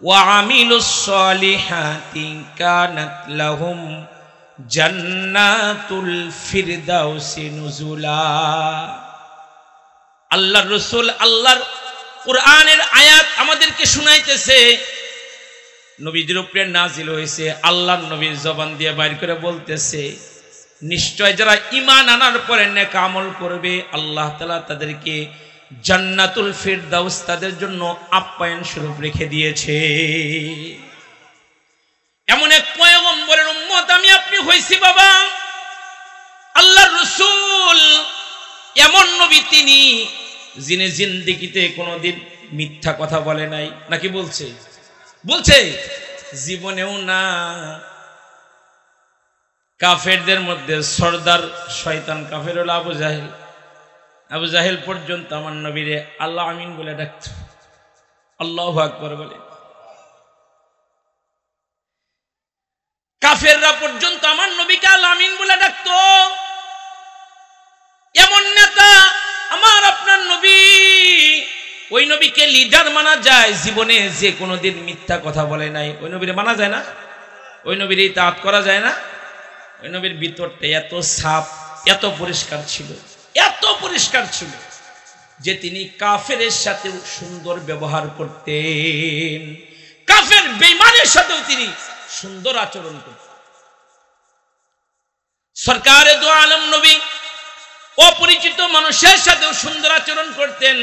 ওয়া আমিলুস সলিহাতি কানাত লাহুম জান্নাতুল ফিরদাউসি নুজুলা। আল্লাহর রাসূল আল্লাহর কুরআনের আয়াত আমাদেরকে শুনাইতেছে, নবীদের উপরে নাজিল হয়েছে, আল্লাহর নবীর জবান দিয়ে বাইর করে বলতেছে, নিশ্চয় যারা ঈমান আনার পরে নেক আমল করবে, আল্লাহ তাআলা তাদেরকে জান্নাতুল ফিরদাউস তাদের জন্য আপ্যায়ন স্বরূপ রেখে দিয়েছে। এমন এক পয়গম্বরের উম্মত আমি আপনি হইছি বাবা। আল্লাহর রাসূল এমন নবী তিনি, যিনি জিন্দেগিতে কোনোদিন মিথ্যা কথা বলে নাই। নাকি বলছে? বলছে জীবনেও না। কাফেরদের মধ্যে সর্দার শয়তান কাফের হলো আবু জাহেল। আবু জাহেল পর্যন্ত আমার নবীরে আল্লাহ আমিন বলে ডাকত। আল্লাহু আকবার বলে। কাফেররা পর্যন্ত আমার নবীকে আল্লাহ আমিন বলে ডাকত। ওই নবীকে লিডার মানা যায়, জীবনে যে কোনোদিন মিথ্যা কথা বলে নাই, ওই নবীরে মানা যায় না? ওই নবীর ইতাআত করা যায় না? ওই নবীর ভিতরটা এত সাফ, এত পরিষ্কার ছিল, এত পরিষ্কার ছিল যে তিনি কাফেরের সাথেও সুন্দর ব্যবহার করতেন, কাফের বেঈমানের সাথেও তিনি সুন্দর আচরণ করতেন। সরকারে দো আলম নবী অপরিচিত মানুষের সাথেও সুন্দর আচরণ করতেন।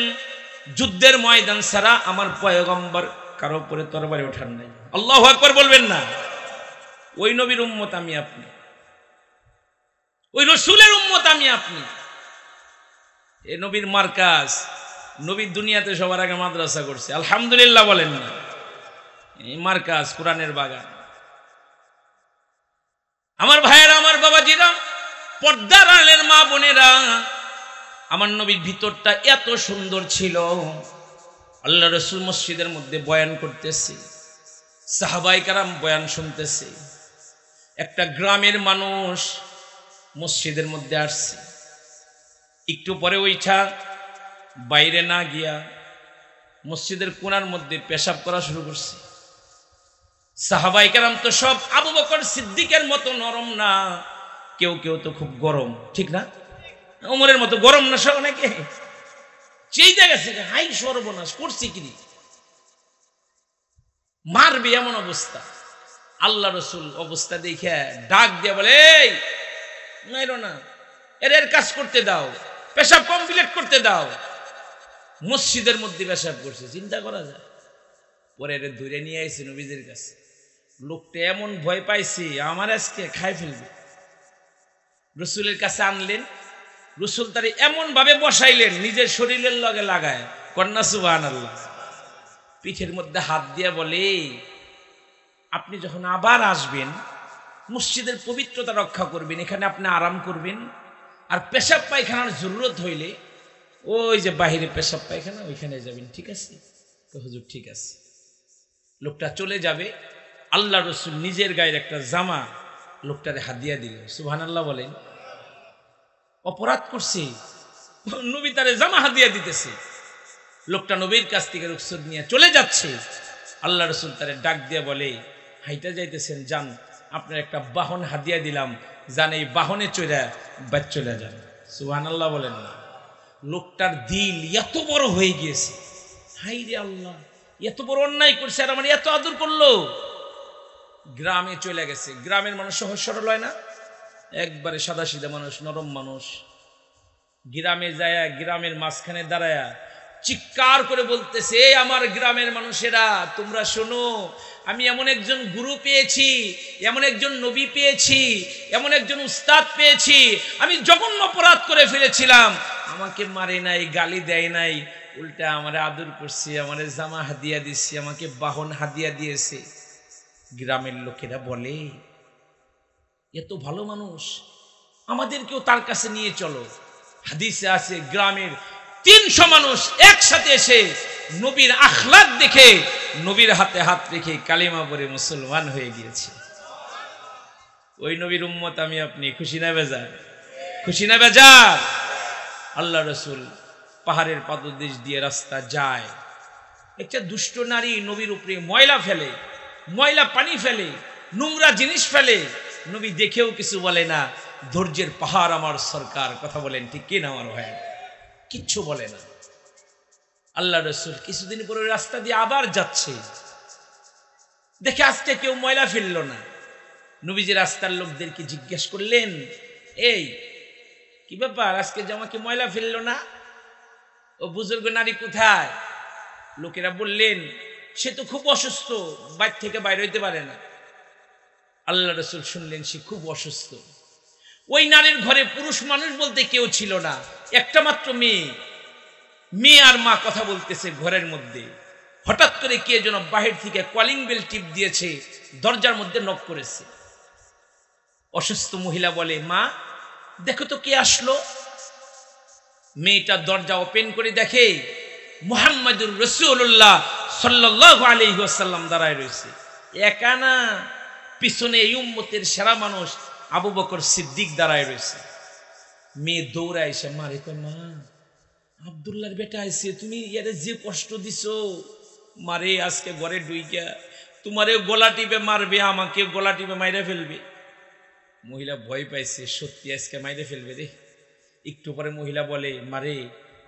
যুদ্ধের ময়দান ছাড়া আমার পয়গম্বর কারো উপরে তরবারি ওঠান নাই। আল্লাহু আকবার বলবেন না? ওই নবীর উম্মত আমি আপনি, ওই রসুলের উম্মত আমি আপনি। এ নবীর মার্কাজ, নবীর দুনিয়াতে সবার আগে মাদ্রাসা করছে, আলহামদুলিল্লাহ বলেন না? এই মার্কাজ কোরআনের বাগান। আমার ভাইয়েরা, আমার বাবাজিরা, পর্দার আড়ালের মা বোনেরা, আমার নবীর ভিতরটা এত সুন্দর ছিল। আল্লাহ রসুল মসজিদের মধ্যে বয়ান করতেছে, সাহাবায়ে কেরাম বয়ান শুনতেছে। একটা গ্রামের মানুষ মসজিদের মধ্যে আসছে, একটু পরে ওইটা বাইরে না গিয়া মসজিদের কোণার মধ্যে পেশাব করা শুরু করছে। সাহাবায়ে কেরাম তো সব আবু বকর সিদ্দিকের মতো নরম না, কেউ কেউ তো খুব গরম, ঠিক না? ওমরের মতো গরম না সব, অনেকে চেয়ে গেছে, হাই সর্বনাশ করছি কি মারবে এমন অবস্থা। আল্লাহ রসুল অবস্থা দেখে ডাক দিয়ে বলে, এই মাইরো না, এর কাজ করতে দাও, পেশাব কমপ্লিট করতে দাও। মসজিদের মধ্যে পেশাব করছে, চিন্তা করা যায়। পরে এর ধরে নিয়ে আইছে নবীজির কাছে। লোকটা এমন ভয় পাইছি, আমার আজকে খাই ফেলবে। রসুলের কাছে আনলেন, রসুল তারে এমন ভাবে বসাইলেন, নিজের শরীরের লগে লাগায়, কন্যা সুবহানাল্লাহ, পিঠের মধ্যে হাত দিয়ে বলে, আপনি যখন আবার আসবেন মসজিদের পবিত্রতা রক্ষা করবেন, এখানে আপনি আরাম করবেন, আর পেশাব পায়খানার জরুরত হইলে ওই যে বাহিরে পেশাব পায়খানা, ওইখানে যাবেন, ঠিক আছে? তো হুজুর ঠিক আছে। লোকটা চলে যাবে। আল্লাহ রসুল নিজের গায়ের একটা জামা লোকটারে হাদিয়া দিল। সুবহানাল্লাহ বলেন। অপরাধ করছে, নবী তারে জামা হাদিয়া দিতেছে। লোকটা নবীর কাছ থেকে রুখসত নিয়ে চলে যাচ্ছে। আল্লাহ রসুল তারে ডাক দিয়ে বলে, হাইটা যাইতেছেন, যান, আপনার একটা বাহন হাদিয়া দিলাম, যান এই বাহনে চলে যান। সুবহানাল্লাহ বলেন না? লোকটার দিল এত বড় হয়ে গিয়েছে, হাই রে আল্লাহ, এত বড় অন্যায় করছে আর আমার এত আদর করলো। গ্রামে চলে গেছে। গ্রামের মানুষ সহজ সরল হয় না, একবারে সাদা সিধা মানুষ, নরম মানুষ। গ্রামে যায়, গ্রামের মাঝখানে দাঁড়ায়া চিৎকার করে বলতেছে, আমার গ্রামের মানুষেরা তোমরা শোনো, আমি এমন একজন গুরু পেয়েছি, এমন একজন নবী পেয়েছি, এমন একজন উস্তাদ পেয়েছি। আমি জঘন্য অপরাধ করে ফেলেছিলাম, আমাকে মারে নাই, গালি দেয় নাই, উল্টা আমার আদর করছে, আমার জামা হাদিয়া দিচ্ছে, আমাকে বাহন হাদিয়া দিয়েছে। গ্রামের লোকেরা বলে, এত ভালো মানুষ, আমাদেরকেও তার কাছে নিয়ে চলো। হাদিসে আছে, গ্রামের 300 মানুষ একসাথে এসে নবীর আখলাক দেখে নবীর হাতে হাত রেখে কালিমা পড়ে মুসলমান হয়ে গিয়েছে। ওই নবীর উম্মত আমি আপনি। খুশি না বেজার? খুশি না বেজার? আল্লাহ রসুল পাহাড়ের পাদদেশ দিয়ে রাস্তা যায়, একটা দুষ্ট নারী নবীর উপরে ময়লা ফেলে, ময়লা পানি ফেলে, নোংরা জিনিস ফেলে। নবী দেখেও কিছু বলে না। ধৈর্যের পাহাড় আমার সরকার। কথা বলেন ঠিক কি না আমার ভাই? কিচ্ছু বলে না। আল্লাহ রসুল কিছুদিন পরে রাস্তা দিয়ে আবার যাচ্ছে, দেখে আজকে কেউ ময়লা ফেললো না। নবীজি রাস্তার লোকদেরকে জিজ্ঞেস করলেন, এই কি ব্যাপার, আজকে জামাকে ময়লা ফেললো না? ও বুজুর্গ নারী কোথায়? লোকেরা বললেন, সে তো খুব অসুস্থ, বাইর থেকে বাইরে হইতে পারে না। আল্লাহ রসুল শুনলেন সে খুব অসুস্থ। ওই নারীর ঘরে পুরুষ মানুষ বলতে কেউ ছিল না, একটা মাত্র মেয়ে। মেয়ে আর মা কথা বলতেছে ঘরের মধ্যে। হঠাৎ করে কে যেন বাহির থেকে কলিং বেল টিপ দিয়েছে, দরজার মধ্যে নক করেছে। অসুস্থ মহিলা বলে, মা দেখো তো কে আসলো। মেয়েটা দরজা ওপেন করে দেখে মুহাম্মাদুর রাসূলুল্লাহ সাল্লাল্লাহু আলাইহি ওয়াসাল্লাম দাঁড়ায় রয়েছে। একা না, পিছনে এই উম্মতের সেরা মানুষ আবু বকর সিদ্দিক দাঁড়ায় রয়েছে। মেয়ে দৌড়ায় এসে মারে, কয় মা আব্দুল্লাহর বেটা আইছে, তুমি ইয়ারে যে কষ্ট দিছো, মারে আজকে ঘরে ডুইকা তোমারে গলা টিপে মারবে, আমাকে গলা টিপে মাইরে ফেলবে। মহিলা ভয় পাইছে, সত্যি আজকে মাইরে ফেলবে রে। একটু পরে মহিলা বলে, মারে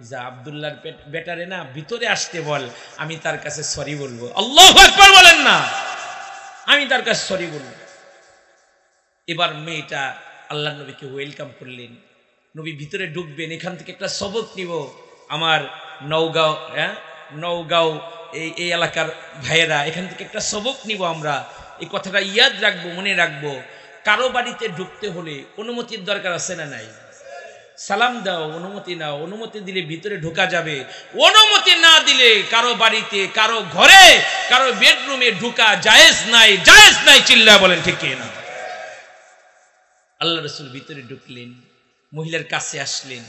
যা আব্দুল্লাহর বেটারে না ভিতরে আসতে বল, আমি তার কাছে সরি বলবো। আল্লাহু আকবার বলেন না, আমি তার কাছে সরি বলবো। এবার মেয়েটা আল্লাহর নবীকে ওয়েলকাম করলেন। নবী ভিতরে ঢুকবেন, এখান থেকে একটা সবক নিব। আমার নওগাঁও, নওগাঁও এই এলাকার ভাইয়েরা, এখান থেকে একটা সবক নিব আমরা। এই কথাটা ইয়াদ রাখবো, মনে রাখবো। কারো বাড়িতে ঢুকতে হলে অনুমতির দরকার আছে না নাই? সালাম দাও, অনুমতি নাও। অনুমতি দিলে ভিতরে ঢোকা যাবে, অনুমতি না দিলে কারো বাড়িতে, কারো ঘরে, কারো বেডরুমে ঢোকা জায়েজ নাই। জায়েজ নাই, চিল্লা বলেন ঠিক না? আল্লাহ রাসূল ভিতরে ঢুকলেন, মহিলার কাছে আসলেন।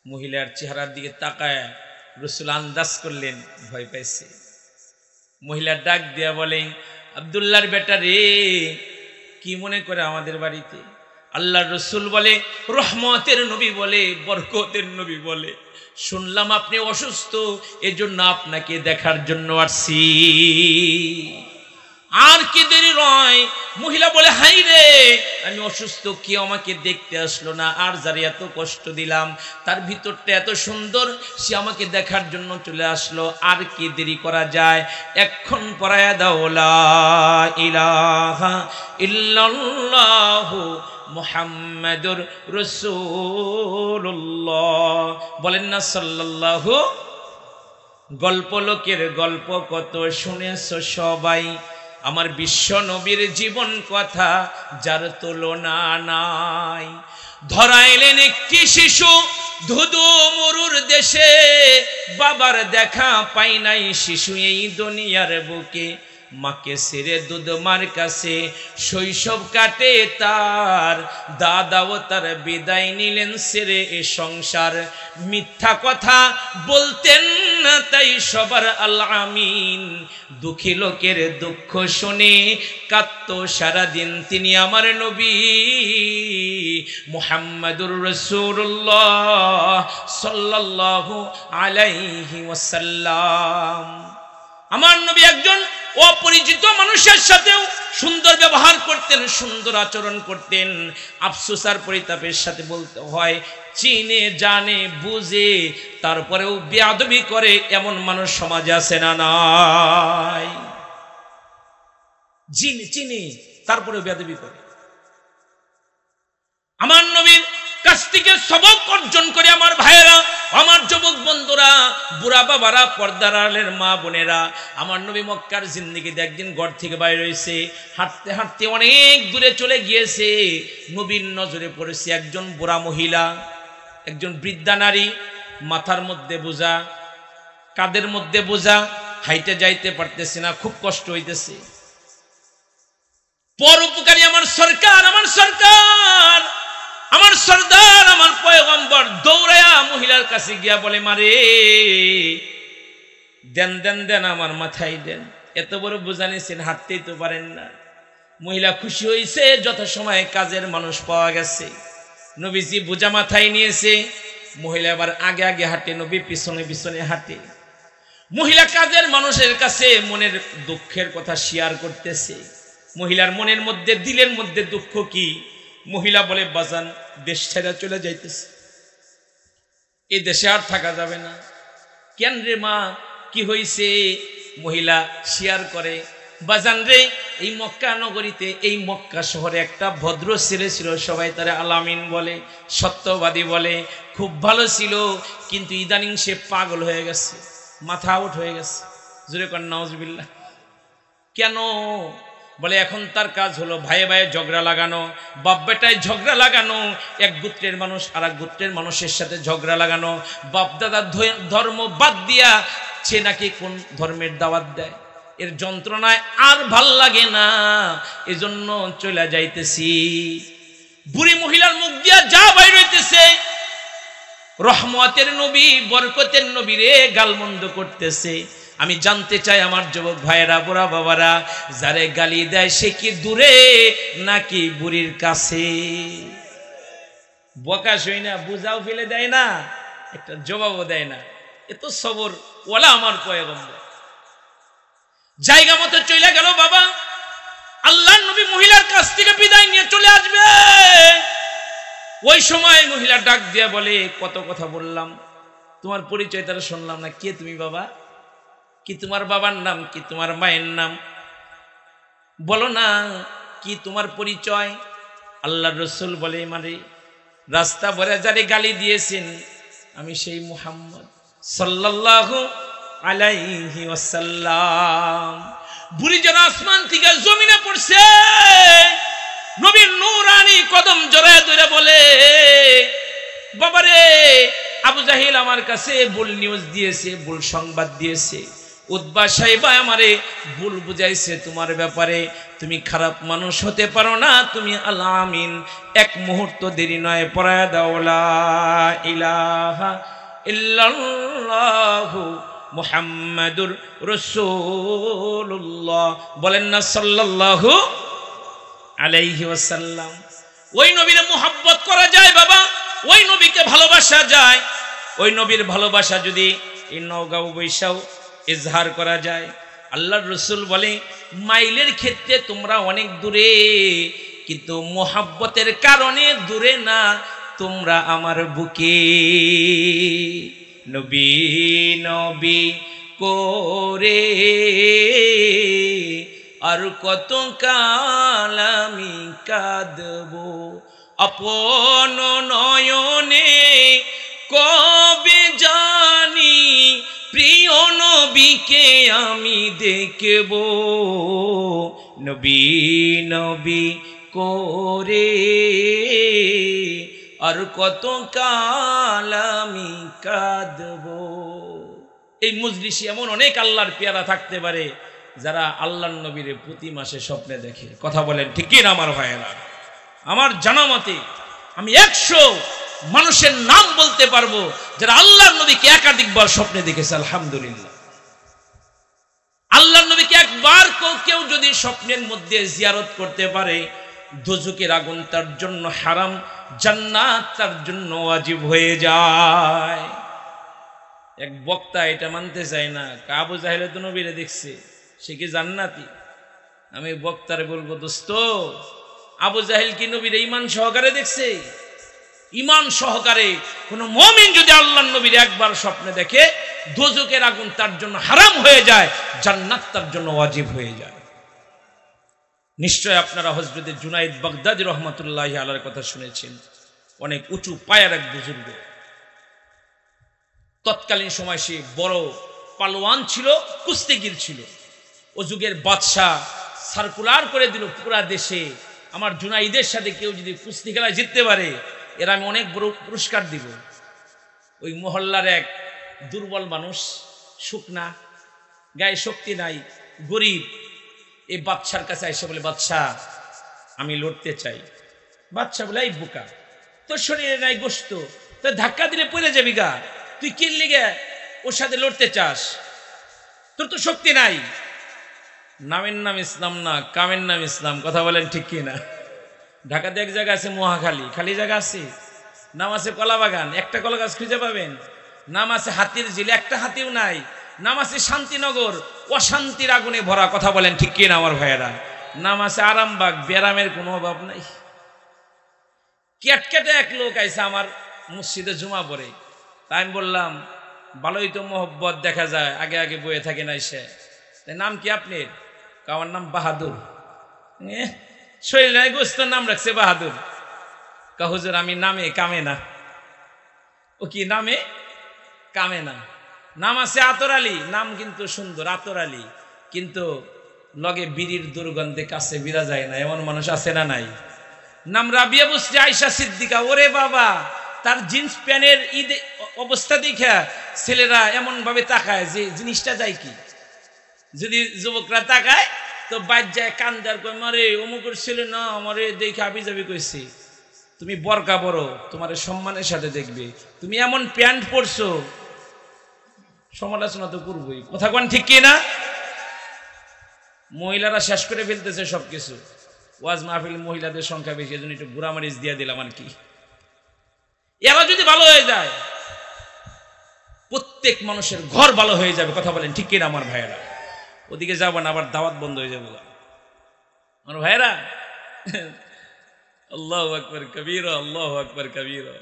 মহিলার চেহারার দিকে তাকায় রাসূল আন্দাজ করলেন ভয় পাইছে। মহিলার ডাক দিয়া বলে, আব্দুল্লাহর বেটা রে, কি মনে করে আমাদের বাড়িতে? আল্লাহর রাসূল বলে, রহমতের নবী বলে, বরকতের নবী বলে, শুনলাম আপনি অসুস্থ, এজন্য আপনাকে দেখার জন্য আসছি। আর কি দেরি নয়। মহিলা বলে, হাই রে, আমি অসুস্থ, কেউ আমাকে দেখতে আসলো না, আর যার এত কষ্ট দিলাম, তার ভিতরটা এত সুন্দর, সে আমাকে দেখার জন্য চলে আসলো। আর কি দেরি করা যায়, এক্ষণ পড়ায়া দাও লা ইলাহা ইল্লাল্লাহু মুহাম্মাদুর রাসূলুল্লাহ। বলেন না সাল্লাল্লাহু। গল্প লোকের গল্প কত শুনেছো সবাই, আমার বিশ্ব নবীর জীবন কথা যার তুলনা নাই। ধরাইলেন একটি শিশু ধুধু মরুর দেশে, বাবার দেখা পাই নাই শিশু এই দুনিয়ার বুকে। মাকে ছেড়ে দুধ মার কাছে শৈশব কাটে তার, দাদাও তার বিদায় নিলেন ছেড়ে এ সংসার। মিথ্যা কথা বলতেন না তাই সবার আল আমিন, দুঃখী লোকের দুঃখ শুনে কাঁদতো সারাদিন তিনি আমার নবী মুহাম্মাদুর রাসূলুল্লাহ সাল্লাল্লাহু আলাইহি ওয়াসাল্লাম। আমার নবী একজন অপরিচিত মানুষের সাথেও সুন্দর ব্যবহার করতেন, সুন্দর আচরণ করতেন। আফসোস আর পরিতাপের সাথে বলতে হয়, চিনে জানে বুঝে তারপরেও বেয়াদবি করে এমন মানুষ সমাজে আছে না নাই? চিনে তারপরেও বেয়াদবি করে। আমার নবীর কাছ থেকে সবক অর্জন করে আমার ভাইয়েরা, আমার যুবক বন্ধুরা, বুড়া বাবারা, পর্দার আড়ালের মা বোনেরা, আমার নবী মক্কার জিন্দেগিতে একদিন ঘর থেকে বাইরে হয়েছে, হাঁটতে হাঁটতে অনেক দূরে চলে গিয়েছে। নবীর নজরে পড়েছে একজন বুড়া মহিলা, একজন বৃদ্ধা নারী, মাথার মধ্যে বোঝা, কাঁধের মধ্যে বোঝা, হাইটে যাইতে পারতেছে না, খুব কষ্ট হইতেছে। পরোপকারী আমার সরকার, আমার সরকার, আমার সরদার, আমার পয়গম্বর দৌড়ায়া মহিলার কাছে গিয়া বলে, মারে দেন দেন দেন, আমার মাথায় দেন, এত বড় বোঝা নিয়েছেন, হাঁটতেই তো পারেন না। মহিলা খুশি হয়েছে, যত সময় কাজের মানুষ পাওয়া গেছে। নবীজি বোঝা মাথায় নিয়েছে, মহিলা আবার আগে আগে হাঁটে, নবী পিছনে পিছনে হাঁটে। মহিলা কাজের মানুষের কাছে মনের দুঃখের কথা শেয়ার করতেছে। মহিলার মনের মধ্যে, দিলের মধ্যে দুঃখ কি? মহিলা বলে, বাজান দেশ ছেড়ে চলে যাইতেছে, এই দেশে আর থাকা যাবে না। কেন রে মা, কি হইছে? মহিলা শেয়ার করে, বাজান রে, এই মক্কা নগরীতে, এই মক্কা শহরে একটা ভদ্র ছেলে ছিল, সবাই তারে আলামিন বলে, সত্যবাদী বলে, খুব ভালো ছিল, কিন্তু ইদানিং সে পাগল হয়ে গেছে, মাথা আউট হয়ে গেছে। জোরে কর নাউজুবিল্লাহ। কেন? বলে এখন তার কাজ হলো ভাইয়ে ভাইয়ে ঝগড়া লাগানো, বাপ বেটায় ঝগড়া লাগানো, এক গোত্রের মানুষ আর এক গোত্রের মানুষের সাথে ঝগড়া লাগানো, বাপ দাদার ধর্ম বাদ দিয়া সে নাকি কোন ধর্মের দাওয়াত দেয়। এর যন্ত্রণায় আর ভাল লাগে না, এজন্য চলে যাইতেছি। বুড়ি মহিলার মুখ দিয়া যা বাইর হইতেছে, রহমতের নবী, বরকতের নবী রে গালমন্দ করতেছে। আমি জানতে চাই আমার যুবক ভাইয়েরা, বুড়া বাবারা, যারে গালি দেয় সে কি দূরে নাকি বুড়ির কাছে? বকা শুই না, বুঝাও ফেলে দেয় না, একটা জবাবও দেয় না। এত সবর ওয়ালা আমার পয়গম্বর। জায়গা মতো চলে গেল বাবা। আল্লাহর নবী মহিলার কাছ থেকে বিদায় নিয়ে চলে আসবে। ওই সময় মহিলা ডাক দিয়া বলে, কত কথা বললাম, তোমার পরিচয় তারা শুনলাম না, কে তুমি বাবা? কি তোমার বাবার নাম, কি তোমার মায়ের নাম? বলো না কি তোমার পরিচয়? আল্লাহর রাসূল বলে, মানে রাস্তা ভরে যারে গালি দিয়েছেন আমি সেই মুহাম্মদ সাল্লাল্লাহু আলাইহি ওয়াসাল্লাম। বুড়ি যেন আসমান থেকে জমিনে পড়ছে, নবীর নূরানি কদম জড়ায় ধরে বলে, বাবারে আবু জাহিল আমার কাছে ভুল নিউজ দিয়েছে, ভুল সংবাদ দিয়েছে। উতবা সাহেবা আমারে ভুল বুঝাইছে তোমার ব্যাপারে। তুমি খারাপ মানুষ হতে পারো না, তুমি আল আমিন। এক মুহূর্ত দেরি নয়, পড়ায় দাও লা ইলাহা ইল্লাল্লাহু মুহাম্মাদুর রাসূলুল্লাহ। বলেন না সাল্লাল্লাহু আলাইহি ওয়াসাল্লাম। ওই নবীর মুহাব্বত করা যায় বাবা, ওই নবীকে ভালোবাসা যায়। ওই নবীর ভালোবাসা যদি এই নওগাঁও বৈশাও ইজহার করা যায়। আল্লাহর রাসূল বলে, মাইলের ক্ষেত্রে তোমরা অনেক দূরে, কিন্তু মুহাব্বতের কারণে দূরে না, তোমরা আমার বুকে। নবী নবী করে আর কত কাল আমি কাঁদবো, আপন নয়নে কবে জানি প্রিয় নবীকে আমি দেখব। নবী নবী করে আর কত কাল আমি কাঁদবো। এই মজলিসে এমন অনেক আল্লাহর পেয়ারা থাকতে পারে যারা আল্লাহর নবীর প্রতি মাসে স্বপ্নে দেখে। কথা বলেন ঠিক কি না আমার ভাইয়েরা? আমার জানা মতে আমি 100 মানুষের নাম বলতে পারবো যারা আল্লাহর নবীকে একাধিকবার স্বপ্নে দেখেছে। আলহামদুলিল্লাহ। আল্লাহর নবীকে একবার কেউ যদি স্বপ্নের মধ্যে জিয়ারত করতে পারে, দোজখের আগুন তার জন্য হারাম, জান্নাত তার জন্য ওয়াজিব হয়ে যায়। এক বক্তা এটা মানতে চায় না, আবু জাহেল তো নবীরে দেখছে, সে কি জান্নাতি? আমি বক্তারে বলবো, দোস্ত আবু জাহেল কি নবীরে ঈমান সহকারে দেখছে? ঈমান সহকারে কোন মুমিন যদি আল্লাহর নবীর একবার স্বপ্নে দেখে, দোজখের আগুন তার জন্য হারাম হয়ে যায়, জান্নাত তার জন্য ওয়াজিব হয়ে যায়। নিশ্চয় আপনারা হযরত জুনাইদ বাগদাদী রহমাতুল্লাহি আলাইহির কথা শুনেছেন। অনেক উঁচু পায়ের এক বুজুর্গ। তৎকালীন সময় সে বড় পালোয়ান ছিল, কুস্তিগির ছিল। ও যুগের বাদশাহ সার্কুলার করে দিল পুরা দেশে, আমার জুনাইদের সাথে কেউ যদি কুস্তি খেলায় জিততে পারে এর আমি অনেক বড় পুরস্কার দিব। ওই মহল্লার এক দুর্বল মানুষ, শুকনা, গায়ে শক্তি নাই, গরিব, এই বাদশার কাছে এসে বলে, বাদশাহ আমি লড়তে চাই। বাদশাহ বলে, এই বোকা, তোর শরীরে নাই গোশত, তোর ধাক্কা দিলে পড়ে যাবি গা, তুই কি লিগে ওর সাথে লড়তে চাস? তোর তো শক্তি নাই। নামের নাম ইসলাম না, কামের নাম ইসলাম। কথা বলেন ঠিক কি না? ঢাকাতে এক জায়গা আছে মহাখালী, খালি জায়গা আছে, নাম আছে কলা বাগান, একটা কলা গাছ খুঁজে পাবেন। নাম আছে হাতির ঝিল, একটা হাতিও নাই। নাম আছে শান্তিনগর, অশান্তির আগুনে ভরা। কথা বলেন ঠিক কি না আমার ভাইয়েরা? নাম আছে আরামবাগ, ব্যারামের কোনো অভাব নাই। কেটকেটে এক লোক আইসা আমার মসজিদে জুমা পড়ে, তাই আমি বললাম, ভালোই তো মোহব্বত দেখা যায়, আগে আগে বয়ে থাকে না এসে। নাম কি আপনার? আমার নাম বাহাদুর। শরীর নাই গোস্ত, নাম রাখছে বাহাদুর। হুজুর আমি নামে কামে না। ও কি নামে কামে না? নাম আছে আতর আলী, নাম কিন্তু সুন্দর আতর আলী, কিন্তু লগে বিড়ির দুর্গন্ধে কাছে বিরা যায় না, এমন মানুষ আছে না নাই? নাম রাবিয়া বুঝছে আয়েশা সিদ্দিকা। ওরে বাবা, তার জিন্স প্যান্টের ঈদ অবস্থা দেখা ছেলেরা এমন ভাবে তাকায় যে জিনিসটা যায় কি। যদি যুবকরা তাকায় তো বাইর যায় কান্দার, কয় মারে অমুকের ছেলে না, আমারে দেখে আবি যাবি কইছি। তুমি বরকা বড়, তোমার সম্মানের সাথে দেখবে। তুমি এমন প্যান্ট পরছো, সমালোচনা তো করবই। কথা কোন ঠিক কি না? মহিলারা শেষ করে ফেলতেছে সবকিছু। ওয়াজ মাহফিল মহিলাদের সংখ্যা বেশি, এজন্য একটু গুড়ামারিচ দিয়ে দিলাম আর কি। এরা যদি ভালো হয়ে যায়, প্রত্যেক মানুষের ঘর ভালো হয়ে যাবে। কথা বলেন ঠিক কিনা আমার ভাইয়েরা? ওদিকে যাবো না, আবার দাওয়াত বন্ধ হয়ে যাবে আমার ভাইয়েরা। আল্লাহু আকবার কবীরা, আল্লাহু আকবার কবীরা।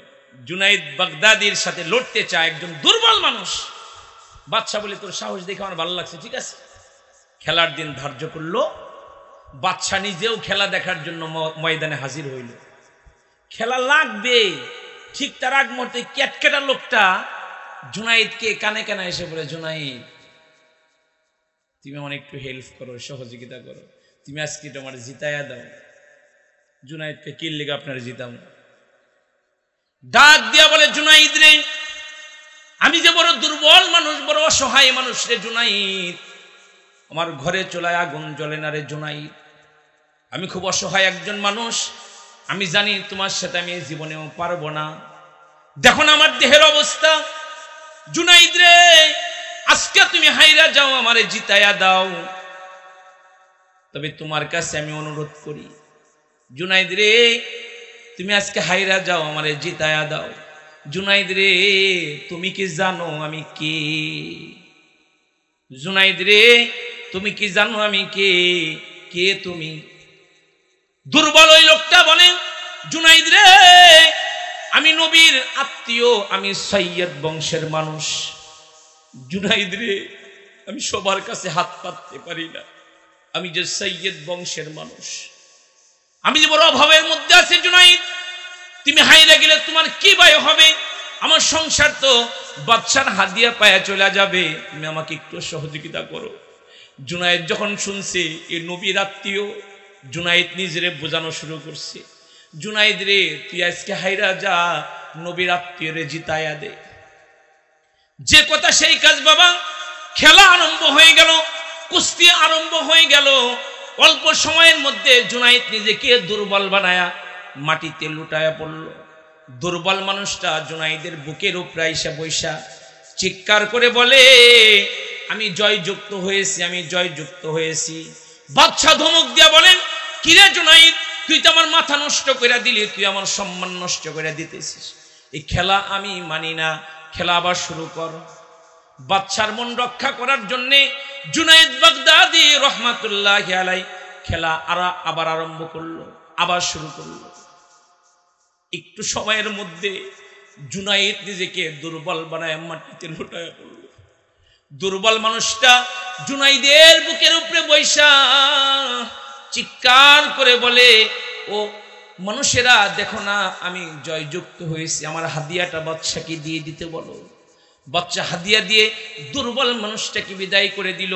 জুনাইদ বাগদাদির সাথে লড়তে চায় একজন দুর্বল মানুষ। বাদশা বলে, তোর সাহস দেখে আমার ভালো লাগছে, ঠিক আছে। খেলার দিন ধার্য করলো। বাদশা নিজেও খেলা দেখার জন্য ময়দানে হাজির হইল। খেলা লাগবে, ঠিক তার আগ মুহূর্তে ক্যাটকেটা লোকটা জুনাইদকে কানে কানে এসে বলে, জুনাইদ তুমি আমার একটু হেল্প করো, সহযোগিতা করো, তুমি আজকে তোমার জিতাইয়া দাও। জুনাইদকে কি লিগে আপনার জিতাম? ডাক দিয়া বলে, জুনাইদ রে, আমি যে বড় দুর্বল মানুষ, বড় অসহায় মানুষ রে জুনাইদ, আমার ঘরে চুলায় আগুন জ্বলে না রে জুনাইদ, আমি খুব অসহায় একজন মানুষ, আমি জানি তোমার সাথে আমি জীবনেও পারবো না। দেখো না আমার দেহের অবস্থা। জুনাইদ রে, আজকে তুমি হাইরা যাও, আমারে জিতাইয়া দাও, তবে তোমার কাছে আমি অনুরোধ করি, জুনাইদ রে তুমি আজকে হাইরা যাও, আমারে জিতাইয়া দাও। জুনাইদ রে তুমি কি জানো আমি কে? জুনাইদ রে তুমি কি জানো আমি কে? কে তুমি? দুর্বল ওই লোকটা বলে, জুনাইদ রে আমি নবীর আত্মীয়, আমি সৈয়দ বংশের মানুষ। জুনাইদ রে আমি সবার কাছে হাত পাততে পারি না, আমি যে সৈয়দ বংশের মানুষ, আমি যে বড় অভাবের মধ্যে আছি। জুনাইদ তুমি হাইরা গেলে তোমার কি ব্যয় হবে? আমার সংসার তো বাদশার হাদিয়া পায়া চলে যাবে, তুমি আমাকে একটু সহযোগিতা করো। জুনাইদ যখন শুনছে এই নবীর আত্মীয়, জুনাইদ নিজেরে বোঝানো শুরু করছে, জুনাইদ রে তুই আজকে হাইরা যা, নবীর আত্মীয় রে জিতাইয়া দে। যে কথা সেই কাজ বাবা। খেলা আরম্ভ হয়ে গেল, কুস্তি আরম্ভ হয়ে গেল। অল্প সময়ের মধ্যে জুনাইদ নিজেকে দুর্বল বানায়া মাটিতে লুটায়া পড়ল। দুর্বল মানুষটা জুনাইদের বুকের উপরে এসে বৈশা চিৎকার করে বলে, আমি জয়যুক্ত হয়েছি, আমি জয়যুক্ত হয়েছি। বাদশা ধমক দিয়া বলেন, কিরে জুনাইদ, তুই তো আমার মাথা নষ্ট করে দিলি, তুই আমার সম্মান নষ্ট করে দিতেছিস, এই খেলা আমি মানি না, খেলা আবার শুরু কর। বাদশার মন রক্ষা করার জন্যে জুনাইদ বাগদাদি রহমাতুল্লাহি আলাইহি খেলা আবার আরম্ভ করলো, আবার শুরু করলো। একটু সময়ের মধ্যে জুনাইদ নিজেকে দুর্বল বানায় মাটিতে লুটায় পড়ল। দুর্বল মানুষটা জুনাইদের বুকের উপরে বৈশা চিৎকার করে বলে, ও মানুষেরা দেখো না আমি জয়যুক্ত হয়েছি, আমার হাদিয়াটা বাদশাকে দিয়ে দিতে বলো। বাদশা হাদিয়া দিয়ে দুর্বল মানুষটাকে বিদায় করে দিল।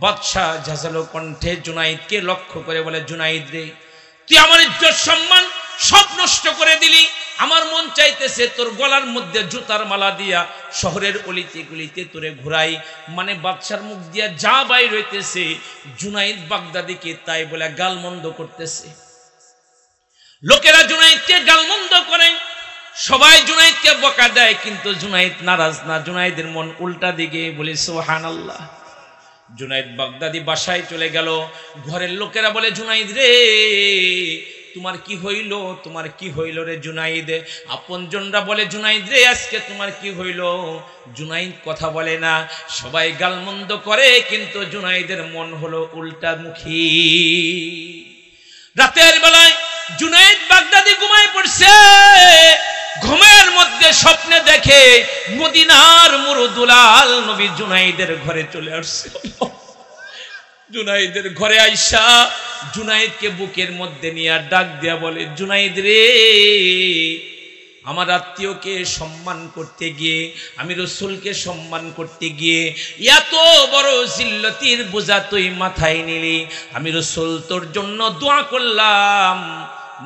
বাদশা ঝাঁঝালো কণ্ঠে জুনাইদকে লক্ষ্য করে বলে, জুনাইদ রে তুই আমার ইজ্জত সম্মান সব নষ্ট করে দিলি, আমার মন চাইতেছে তোর গলার মধ্যে জুতার মালা দিয়া শহরের অলিতে গলিতে তোরে ঘুরাই। মানে বাদশার মুখ দিয়া যা বাইর হইতেছে জুনাইদ বাগদাদিকে তাই বলে গালমন্দ করতেছে। লোকেরা জুনাইদকে গালমন্দ করে, সবাই জুনাইদকে বকা দেয়, কিন্তু জুনাইদ নারাজ না, জুনাইদের মন উল্টা দিকে। বলে সুবহানাল্লাহ। জুনাইদ বাগদাদি বাসায় চলে গেল। ঘরের লোকেরা বলে, জুনাইদ রে তোমার কি হইল, তোমার কি হইল রে জুনাইদ? আপনজনরা বলে, জুনাইদ রে আজকে তোমার কি হইল? জুনাইদ কথা বলে না, সবাই গালমন্দ করে, কিন্তু জুনাইদের মন হলো উল্টামুখী। রাতের বেলায় জুনাইদ বাগদাদি ঘুমায় পড়ছে। ঘুমের মধ্যে স্বপ্নে দেখে মদিনার মুরুদুলাল নবী জুনাইদের ঘরে চলে আসছে। জুনাইদের ঘরে আইসা জুনাইদকে বুকের মধ্যে নিয়ে ডাক দিয়া বলে, জুনাইদ রে আমার আত্মীয়কে সম্মান করতে গিয়ে, আমি রসুলকে সম্মান করতে গিয়ে এত বড় জিল্লতির বোঝা তুই মাথায় নিলি। আমি রসুল তোর জন্য দোয়া করলাম,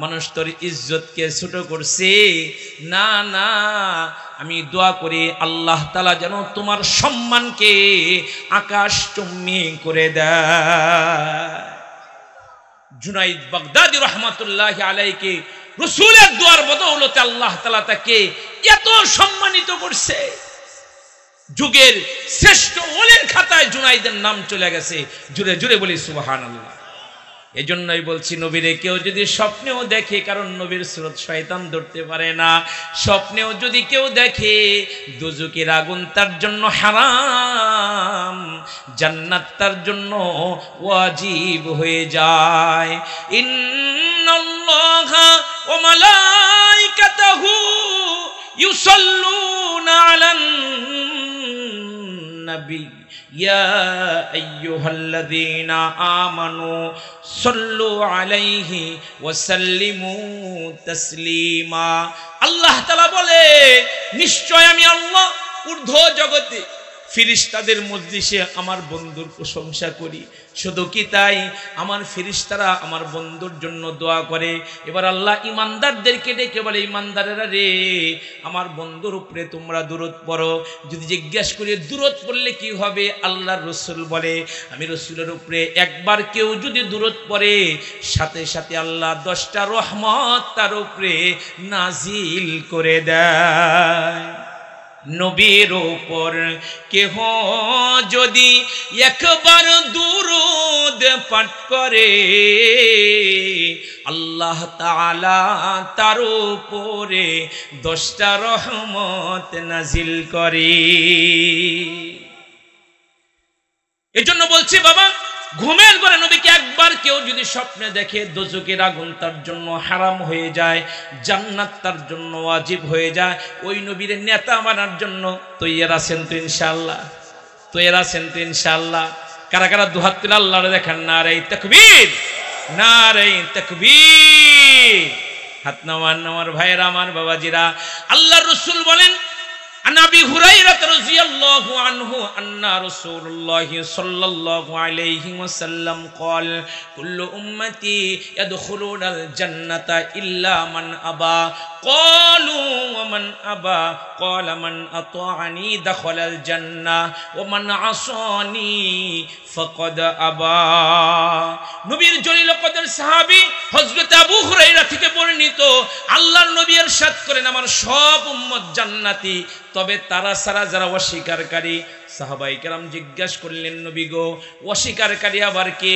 মানুষ তোর ইজ্জতকে ছোট করছে, না না আমি দোয়া করি আল্লাহ তাআলা যেন তোমার সম্মানকে আকাশ চুম্বি করে দেয়। জুনাইদ বাগদাদি রহমাতুল্লাহি আলাইহি রাসূলের দোয়ার বদৌলতে আল্লাহ তাআলা তাকে এত সম্মানিত করছে, যুগের শ্রেষ্ঠ ওলির খাতায় জুনাইদের নাম চলে গেছে। জুড়ে জুড়ে বলি সুবহানাল্লাহ। এজন্যই বলছি নবীরে কেউ যদি স্বপ্নেও দেখে, কারণ নবীর সুরত শয়তান ধরতে পারে না, স্বপ্নেও যদি কেউ দেখে দোজখের আগুন তার জন্য হারাম, জান্নাত তার জন্য ওয়াজিব হয়ে যায়। ইন্নাল্লাহা ওয়া মালাইকাতাহু ইউসাল্লুনা আলান নবী ইয়া আইয়ুহাল্লাযীনা আমানু সাল্লু আলাইহি ওয়া সাল্লিমু তাসলিমা। আল্লাহ তাআলা বলে, নিশ্চয় আমি আল্লাহ ঊর্ধ্ব জগতে ফেরেশতাদের মজলিসে আমার বন্ধুর প্রশংসা করি। শুধু কি তাই, আমার ফেরেশতারা আমার বন্ধুর জন্য দোয়া করে। এবার আল্লাহ ইমানদারদেরকে ডেকে বলে, ইমানদারেরা রে, আমার বন্ধুর উপরে তোমরা দুরূদ পড়ো। যদি জিজ্ঞাসা করি দুরূদ পড়লে কি হবে, আল্লাহর রাসূল বলে, আমি রাসূলের উপরে একবার কেউ যদি দুরূদ পড়ে, সাথে সাথে আল্লাহ 10টা রহমত তার উপরে নাজিল করে দেয়। নবীর উপর কেহ যদি একবার দুরূদ পাঠ করে, আল্লাহ তাআলা তার উপরে 10টা রহমত নাজিল করে। এজন্য বলছি বাবা, ঘুমের ঘরে নবীকে একবার কেউ যদি স্বপ্নে দেখে, দোজখের আগুন তার জন্য হারাম হয়ে যায়, জান্নাত তার জন্য ওয়াজিব হয়ে যায়। ওই নবীর নেতা মানার জন্য তৈয়ার আছেন তো ইনশাআল্লাহ? তৈয়ার আছেন তো ইনশাআল্লাহ? কারা কারা দুহাত তুলে আল্লাহরে দেখান নারে তাকবীর, নারে তাকবীর। হাত নামান আমার ভাইয়েরা, আমার বাবাজিরা। আল্লাহর রাসূল বলেন, عن أبي هريرة رضي الله عنه أن رسول الله صلى الله عليه وسلم قال كل أمتي يدخلون الجنة إلا من أبى قالوا ومن أبى قال من أطاعني دخل الجنة ومن عصاني فقد أبى। নবীর জলিল কদর সাহাবী হযরত আবু হুরায়রা থেকে বর্ণিত, আল্লাহর নবী ইরশাদ করেন, আমার সব উম্মত জান্নাতি, তবে তারা ছাড়া যারা অস্বীকারী। সাহাবায়ে কেরাম জিজ্ঞাসা করলেন, নবী গো, অস্বীকারী আবার কে?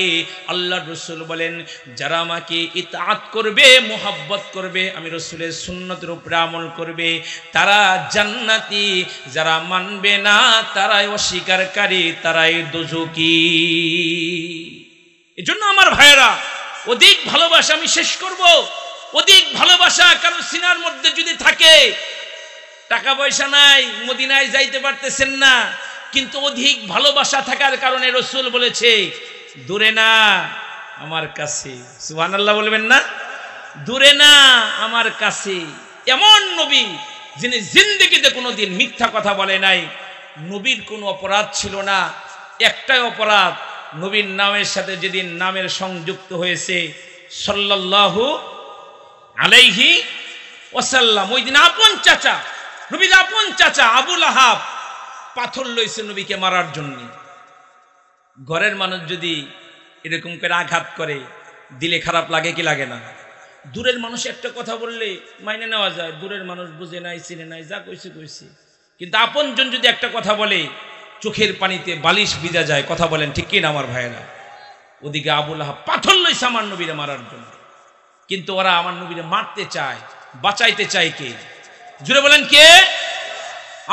আল্লাহর রাসূল বলেন, যারা আমাকে ইতাআত করবে, মুহাব্বত করবে, আমি রাসূলের সুন্নতের উপরে আমল করবে, তারা জান্নাতি। যারা মানবে না, তারাই অস্বীকারী, তারাই দোজখী। এজন্য আমার ভাইয়েরা, অধিক ভালোবাসা, আমি শেষ করব, অধিক ভালোবাসা কারো সিনার মধ্যে যদি থাকে, টাকা পয়সা নাই, মদিনায় যাইতে পারতেছেন না, কিন্তু অধিক ভালোবাসা থাকার কারণে রাসূল বলেছে, দূরে না আমার কাছে। সুবহানাল্লাহ বলবেন না? দূরে না আমার কাছে। এমন নবী যিনি জিন্দেগিতে কোনোদিন মিথ্যা কথা বলে নাই। নবীর কোনো অপরাধ ছিল না, একটাই অপরাধ, নবীর নামের সাথে যেদিন নামের সংযুক্ত হয়েছে সাল্লাল্লাহু আলাইহি ওয়াসাল্লাম, ওই দিন আপন চাচা, নবীর আপন চাচা আবু লাহাব পাথর লইছে নবীকে মারার জন্য। ঘরের মানুষ যদি এরকম করে আঘাত করে, দিলে খারাপ লাগে কি লাগে না? দূরের মানুষ একটা কথা বললে মাইনে নেওয়া যায়, দূরের মানুষ বুঝে নাই, চিনে নাই, যা কইছে কইছে। কিন্তু আপনজন যদি একটা কথা বলে, চোখের পানিতে বালিশ ভিজা যায়। কথা বলেন ঠিক কি না আমার ভাইয়েরা? ওদিকে আবু লাহাব পাথর লইছে আমার নবীরে মারার জন্য, কিন্তু ওরা আমার নবীরে মারতে চায়, বাঁচাইতে চায় কে? জুড়ে বলেন কে?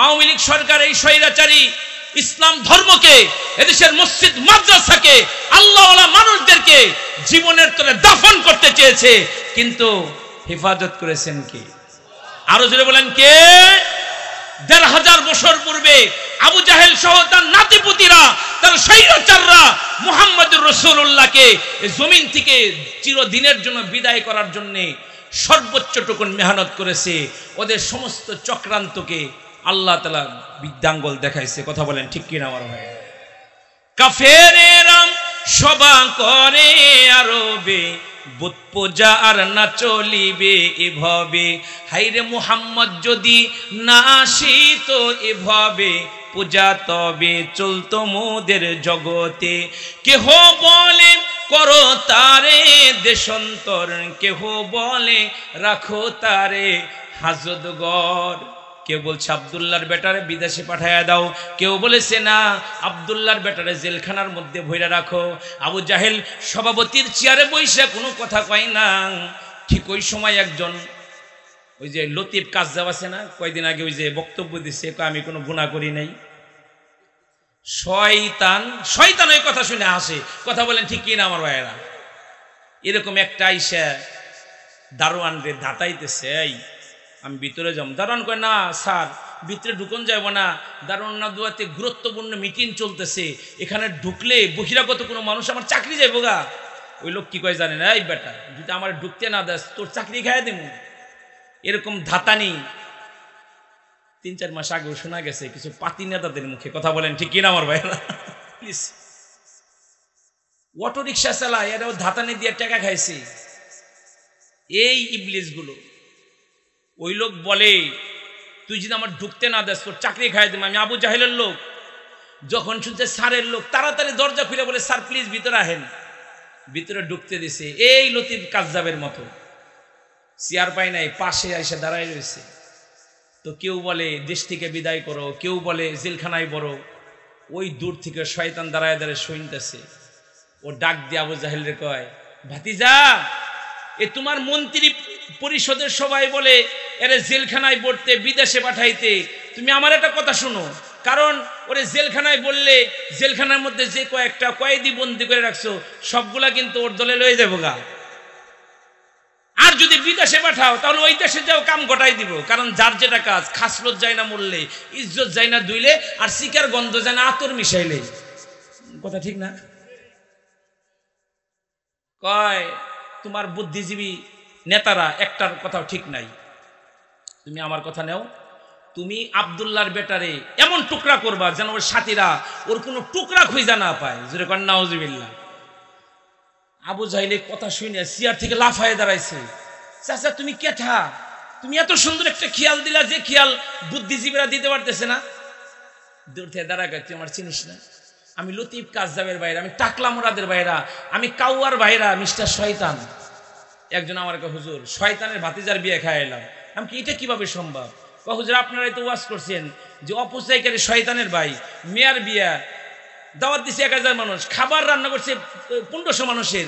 আওয়ামী লীগ সরকার এই স্বৈরাচারী ইসলাম ধর্মকে, এদেশের মসজিদ মাদ্রাসাকে, আল্লাহওয়ালা মানুষদেরকে জীবনের তলে দাফন করতে চেয়েছে, কিন্তু হেফাজত করেছেন কে? আরো জোরে বলেন কে? ১৫০০ বছর পূর্বে আবু জাহেল সহ তার নাতিপুতিরা, তার স্বৈরাচাররা মুহাম্মদুর রাসূলুল্লাহকে জমিন থেকে চিরদিনের জন্য বিদায় করার জন্য সর্বোচ্চটুকুন মেহনত করেছে। ওদের সমস্ত চক্রান্তকে আল্লাহ তাআলা বিদ্যাঙ্গল দেখাইছে। কথা বলেন ঠিক কিনা আমার ভাই? কাফেরেরা সভা করে আরবে, বুত পূজা আর না চলিবে এভাবে। হাইরে মুহাম্মদ যদি না আসিত এভাবে, পূজা তবে চলতো মোদের জগতে। কেহ বলে করো তারে দেশান্তর, কেহ বলে রাখো তারে হাজতগর। কেউ বলছে আব্দুল্লাহর বেটারে বিদেশে পাঠায়া দাও, কেউ বলেছে না আব্দুল্লাহর বেটারে জেলখানার মধ্যে ভইরা রাখো। আবু জাহেল সভাপতির চেয়ারে বসে কোনো কথা কয় না। ঠিক ওই সময় একজন ওই যে লতিফ কাজ্জাব আছে না, কয়দিন আগে ওই যে বক্তব্য দিচ্ছে, আমি কোনো গুনাহ করি নাই। শয়তান শয়তান ওই কথা শুনে আসে। কথা বলেন ঠিক কিনা আমার ভাইয়েরা? এরকম একটা আইসা দারোয়ান রে ধাতাইতেছে, এই আমি ভিতরে যাম। দারোয়ান কয় না স্যার ভিতরে ঢুকন যাব না, দারোয়ান না দুয়াতে গুরুত্বপূর্ণ মিটিং চলতেছে, এখানে ঢুকলে বহিরাগত কোনো মানুষ আমার চাকরি যাইবো গা। ওই লোক কি কয় জানেন, এই বেটা যদি আমার ঢুকতে না দেস তোর চাকরি খাইয়া দেবো। এরকম ধাতানি 3-4 মাস আগেও শোনা গেছে কিছু পাতি নেতাদের মুখে। কথা বলেন ঠিক কিনা আমার ভাইরা? প্লিজ, অটো রিক্সা চালায় এরাও ধাতানি দিয়ে টাকা খাইছে। এই ইবলিস গুলো, ওই লোক বলে তুই যদি আমার ঢুকতে না দেস তোর চাকরি খাই দেবো। আমি আবু জাহেলের লোক, যখন শুনছে স্যারের লোক তাড়াতাড়ি দরজা খুলে বলে স্যার প্লিজ ভিতরে আহেন। ভিতরে ঢুকতে দিছে। এই লতিফ কাজ্জাবের মতো চেয়ার পায় নাই, পাশে এসে দাঁড়ায় রয়েছে। তো কেউ বলে দেশ থেকে বিদায় করো, কেউ বলে জেলখানায় বড়। ওই দূর থেকে শয়তান দাঁড়ায় দাঁড়ায় শুনতেছে। ও ডাক দিয়ে আবু জাহেলরে কয়, ভাতিজা এ তোমার মন্ত্রী পরিষদের সবাই বলে এরে জেলখানায় পড়তে বিদেশে পাঠাইতে, তুমি আমার একটা কথা শোনো, কারণ ওরে জেলখানায় বললে জেলখানার মধ্যে যে কয়েকটা কয়েদি বন্দি করে রাখছো সবগুলা কিন্তু ওর দলে লয়ে যাবো গা। আর যদি বিদেশে পাঠাও তাহলে ওই দেশে যাও কাম ঘটাই দিব, কারণ যার যেটা কাজ, খাসলত যায় না মরলে, ইজ্জত যায় না দুইলে, আর শিকার গন্ধ যায় না আতর মিশাইলে। কথা ঠিক না? কয় তোমার বুদ্ধিজীবী নেতারা একটার কথাও ঠিক নাই। তুমি আমার কথা নেও, তুমি আব্দুল্লাহর বেটারে এমন টুকরা করবা যেন ওর সাথীরা ওর কোনো টুকরা খুঁজা না পায়। জোরে কর নাউজুবিল্লাহ। আবু জাহেলের কথা শুনে চেয়ার থেকে লাফায় দাঁড়াইছে। চাচা তুমি কেঠা, তুমি এত সুন্দর একটা খেয়াল দিলা যে খেয়াল বুদ্ধিজীবীরা দিতে পারতেছে না। দূর থেকে দাঁড়ায়, তুই আমার চিনিস না? আমি লতিফ কাজ্জাবের ভাইরা, আমি টাকলা মুরাদের ভাইরা, আমি কাউয়ার ভাইরা, মিস্টার শয়তান। একজন আমার কে হুজুর শয়তানের ভাতিজার বিয়ে খায় এলাম। আমি কি এটা কিভাবে সম্ভব? হুজুর আপনারাই তো ওয়াজ করছেন যে অপচয়কারী শয়তানের ভাই, মেয়ার বিয়া দাওয়াত দিছে 1000 মানুষ, খাবার রান্না করছে 1500 মানুষের,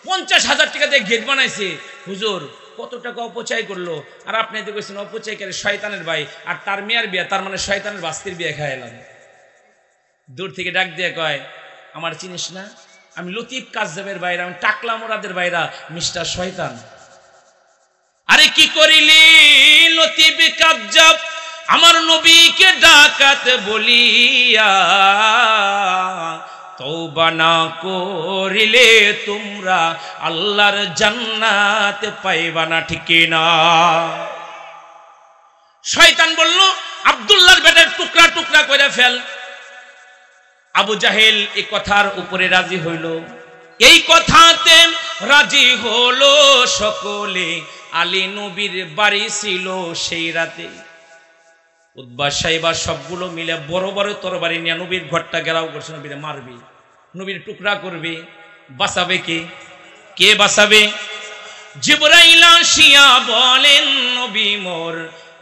50,000 টাকা দিয়ে গেট বানাইছে। হুজুর কত টাকা অপচয় করলো, আর আপনি তো কইছেন অপচয়কারী শয়তানের ভাই, আর তার মেয়ার বিয়া, তার মানে শয়তানের বাস্তির বিয়ে খায় এলাম। দূর থেকে ডাক দিয়ে কয়, আমার চিনিস না? আমি লতিফ কাজ্জাবের ভাইরা, আমি টাকলা মুরাদের ভাইরা, মিস্টার শয়তান। আরে কি করিলি লতিফ কাজ্জাব, আমার নবীকে ডাকাত বলিয়া, তওবা না করিলে তোমরা আল্লাহর জান্নাত পাইবা না, ঠিক না? শয়তান বলল আব্দুল্লাহর বেটার টুকরা টুকরা করে ফেল। আবু জাহেল এই কথার উপরে রাজি হইল। এই কথাতে রাজি হলো সকলে। আলী নবীর বাড়ি ছিল সেই রাতে। উতবা সাইবা সবগুলো মিলে বড় বড় তরবারি নিয়ে নবীর ঘরটা ঘেরাও করছে। নবীরে মারবে, নবীর টুকরা করবে। বাঁচাবে কে? কে বাঁচাবে? জিবরাইল আসিয়া বলেন, নবী মোর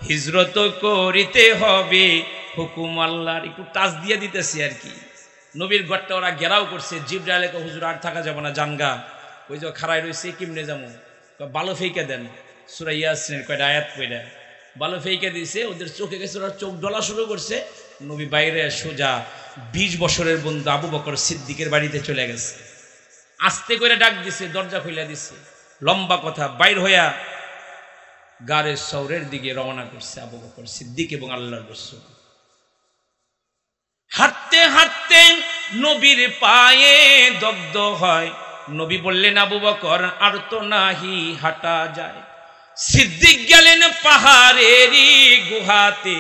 হিজরত করিতে হবে, হুকুম আল্লাহর। একটু টাচ দিয়ে দিতেছি আর কি। নবীর ঘরটা ওরা ঘেরাও করছে। জিবরাইল কে হুজুর আর থাকা যাবে না, জানগা। ওই যে খাড়াই রয়েছে, কেমনে যাবো? ভালো ফেইকে দেন, সূরা ইয়াসিনের কয়টা আয়াত পড়া ভালো ফেইকে দিয়েছে। ওদের চোখে গেছে, ওরা চোখ ডলা শুরু করছে। নবী বাইরে সোজা 20 বছরের বন্ধু আবু বকর সিদ্দিকের বাড়িতে চলে গেছে। আস্তে করে ডাক দিছে, দরজা খুলে দিছে। লম্বা কথা, বাইর হইয়া গারে সৌরের দিকে রওনা করছে আবু বকর সিদ্দিক এবং আল্লাহর রাসূল। হাঁটতে হাঁটতে নবীর পায়ে দগ্ধ হয়। নবী বললেন, আবু বকর আর তো নাহি হাঁটা যায়। সিদ্দিক গেলেন পাহাড়েরই গুহাতে,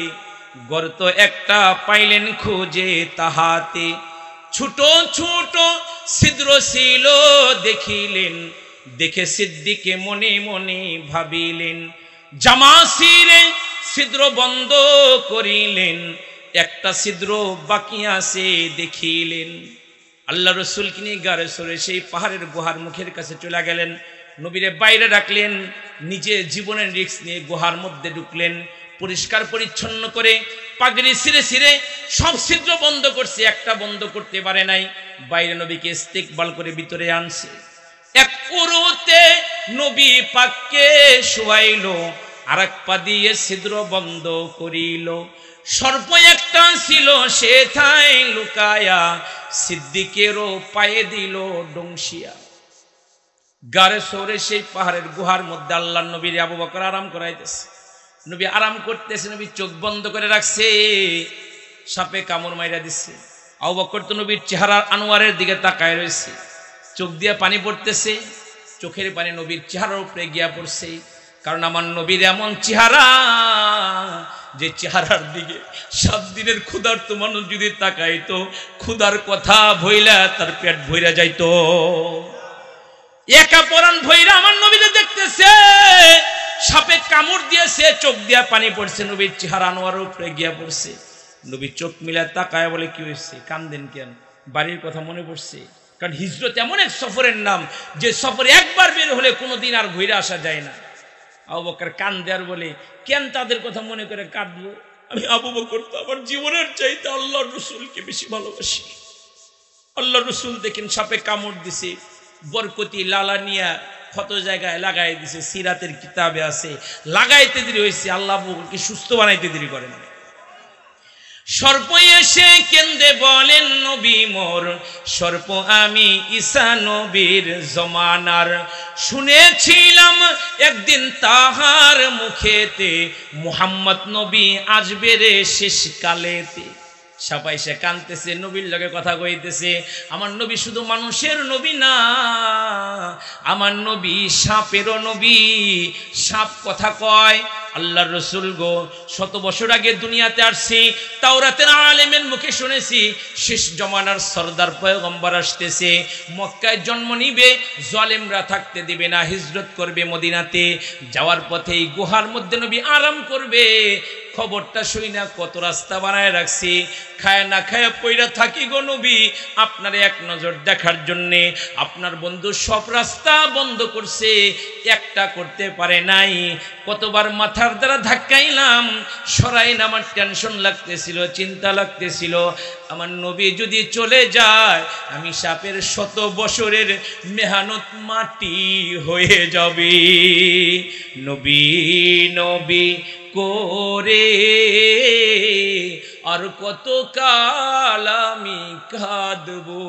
গর্ত একটা পাইলেন খুঁজে তাহাতে। ছোট ছোট ছিদ্র ছিল দেখিলেন, দেখে সিদ্দিকে মনে মনে ভাবিলেন। জামা ছিঁড়ে ছিদ্র বন্ধ করিলেন, একটা ছিদ্র বাকি আছে দেখিলেন। আল্লাহ রসুলকে নিয়ে গারে সরে সেই পাহাড়ের গুহার মুখের কাছে চলে গেলেন। নবীরে বাইরে রাখলেন, নিজে জীবনের রিস্ক নিয়ে গুহার মধ্যে ঢুকলেন। পরিষ্কার পরিচ্ছন্ন করে পাগড়ি ছিঁড়ে ছিঁড়ে সব ছিদ্র বন্ধ করছে, একটা বন্ধ করতে পারে নাই। বাইরে নবীকে ইস্তেকবাল করে ভিতরে আনছে। এক উরুতে নবী পাককে শুয়াইলো, আর এক পা দিয়ে ছিদ্র বন্ধ করিল। সর্প একটা ছিল সে ঠাই লুকায়া, সিদ্দিকেরও পায়ে দিল ডংসিয়া। গারে সরে সেই পাহাড়ের গুহার মধ্যে আল্লাহর নবীর আবু বকর আরাম করাইতেছে। নবী আরাম করতেছে, নবী চোখ বন্ধ করে রাখছে, সাপে কামড় মাইরা দিচ্ছে। আবু বকর তো নবীর চেহারার আনোয়ারের দিকে তাকায় রয়েছে, চোখ দিয়ে পানি পড়তেছে, চোখের পানি নবীর চেহারার উপরে গিয়া পড়ছে। কারণ আমার নবীর এমন চেহারা, যে চেহারার দিকে 7 দিনের ক্ষুধার্ত মানুষ যদি তাকাইতো, ক্ষুধার কথা ভইলা তার পেট ভইরা যাইতো। একা পরাণ ভইরা আমার নবীকে দেখতেছে, সাপে কামড় দিয়েছে, চোখ দিয়া পানি পড়ছে, নবীর চেহারা আনোয়ারের উপরে গিয়া পড়ছে। নবী চোখ মিলা তাকায় বলে, কি হয়েছে, কান্দেন কেন? বাড়ির কথা মনে পড়ছে। কারণ হিজরত এমন এক সফরের নাম, যে সফরে একবার বের হলে কোনোদিন আর ঘুরে আসা যায় না। আবু বকর কান্দে আর বলে, কেন তাদের কথা মনে করে কাঁদবো? আমি আবু বকর তো আমার জীবনের চাইতে আল্লাহর রাসূলকে বেশি ভালোবাসি। আল্লাহর রাসূল দেখেন সাপে কামড় দিছে, বরকতি লালা নিয়া কত জায়গায় লাগাই দিছে, সিরাতের কিতাবে আছে। লাগাইতে দেরি হয়েছে, আল্লাহ আবু বকরকে সুস্থ বানাইতে দেরি করেন। সর্প এসে কেন্দে বলেন, নবী মোর সর্প আমি ঈসা নবীর জমানার। শুনেছিলাম একদিন তাহার মুখেতে, মুহাম্মদ নবী আসবে রে শেষ কালেতে। সাপাই সে কানতেছে, নবীর লগে কথা কইতেছে। আমার নবী শুধু মানুষের নবী না, আমার নবী সাপেরও নবী। সাপ কথা কয়। আল্লাহর রাসূল গো, 100 বছর আগে দুনিয়াতে আসছি, তাওরাতের আলেমের মুখে শুনেছি শেষ জমানার সরদার পয়গম্বর আসতেছে, মক্কায় জন্ম নিবে, জালেমরা থাকতে দিবে না, হিজরত করবে মদিনাতে। যাওয়ার পথে এই গুহার মধ্যে নবী আরাম করবে। খবরটা শুই না কত রাস্তা বানায় রাখছি, খায় না খায় পইরা থাকি গো নবী আপনার এক নজর দেখার জন্যে। আপনার বন্ধু সব রাস্তা বন্ধ করছে, একটা করতে পারে নাই। কতবার মাথার দ্বারা ধাক্কাইলাম, সরাই না, আমার টেনশন লাগতেছিল, চিন্তা লাগতেছিল। আমার নবী যদি চলে যায়, আমি সাপের 100 বছরের মেহনত মাটি হয়ে যাবে। নবী নবী করে আর কত কাল আমি কাঁদবো।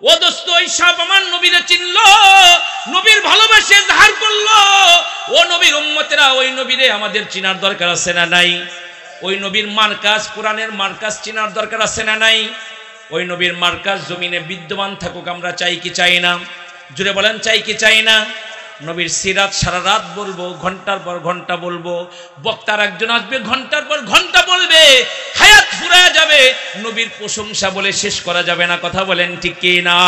ও দোস্ত, ওই সাপ আমার নবীরে চিনলো, নবীর ভালোবাসে ধার করলো। ও নবীর উম্মতেরা, ওই নবীরে আমাদের চিনার দরকার আছে না নাই? ওই নবীর মার্কাজ, কোরআনের মার্কাজ চিনার দরকার আছে না নাই? ওই নবীর মার্কাজ জমিনে বিদ্যমান থাকুক, আমরা চাই কি চাই না? জুড়ে বলেন, চাই কি চাই না? নবীর সিরাত সারা রাত বলবো, ঘন্টার পর ঘন্টা বলবো। বক্তার একজন আসবে, ঘন্টার পর ঘন্টা বলবে, হায়াত ফুরায় যাবে। নবীর প্রশংসা বলে শেষ করা যাবে না। কথা বলেন ঠিক কি না?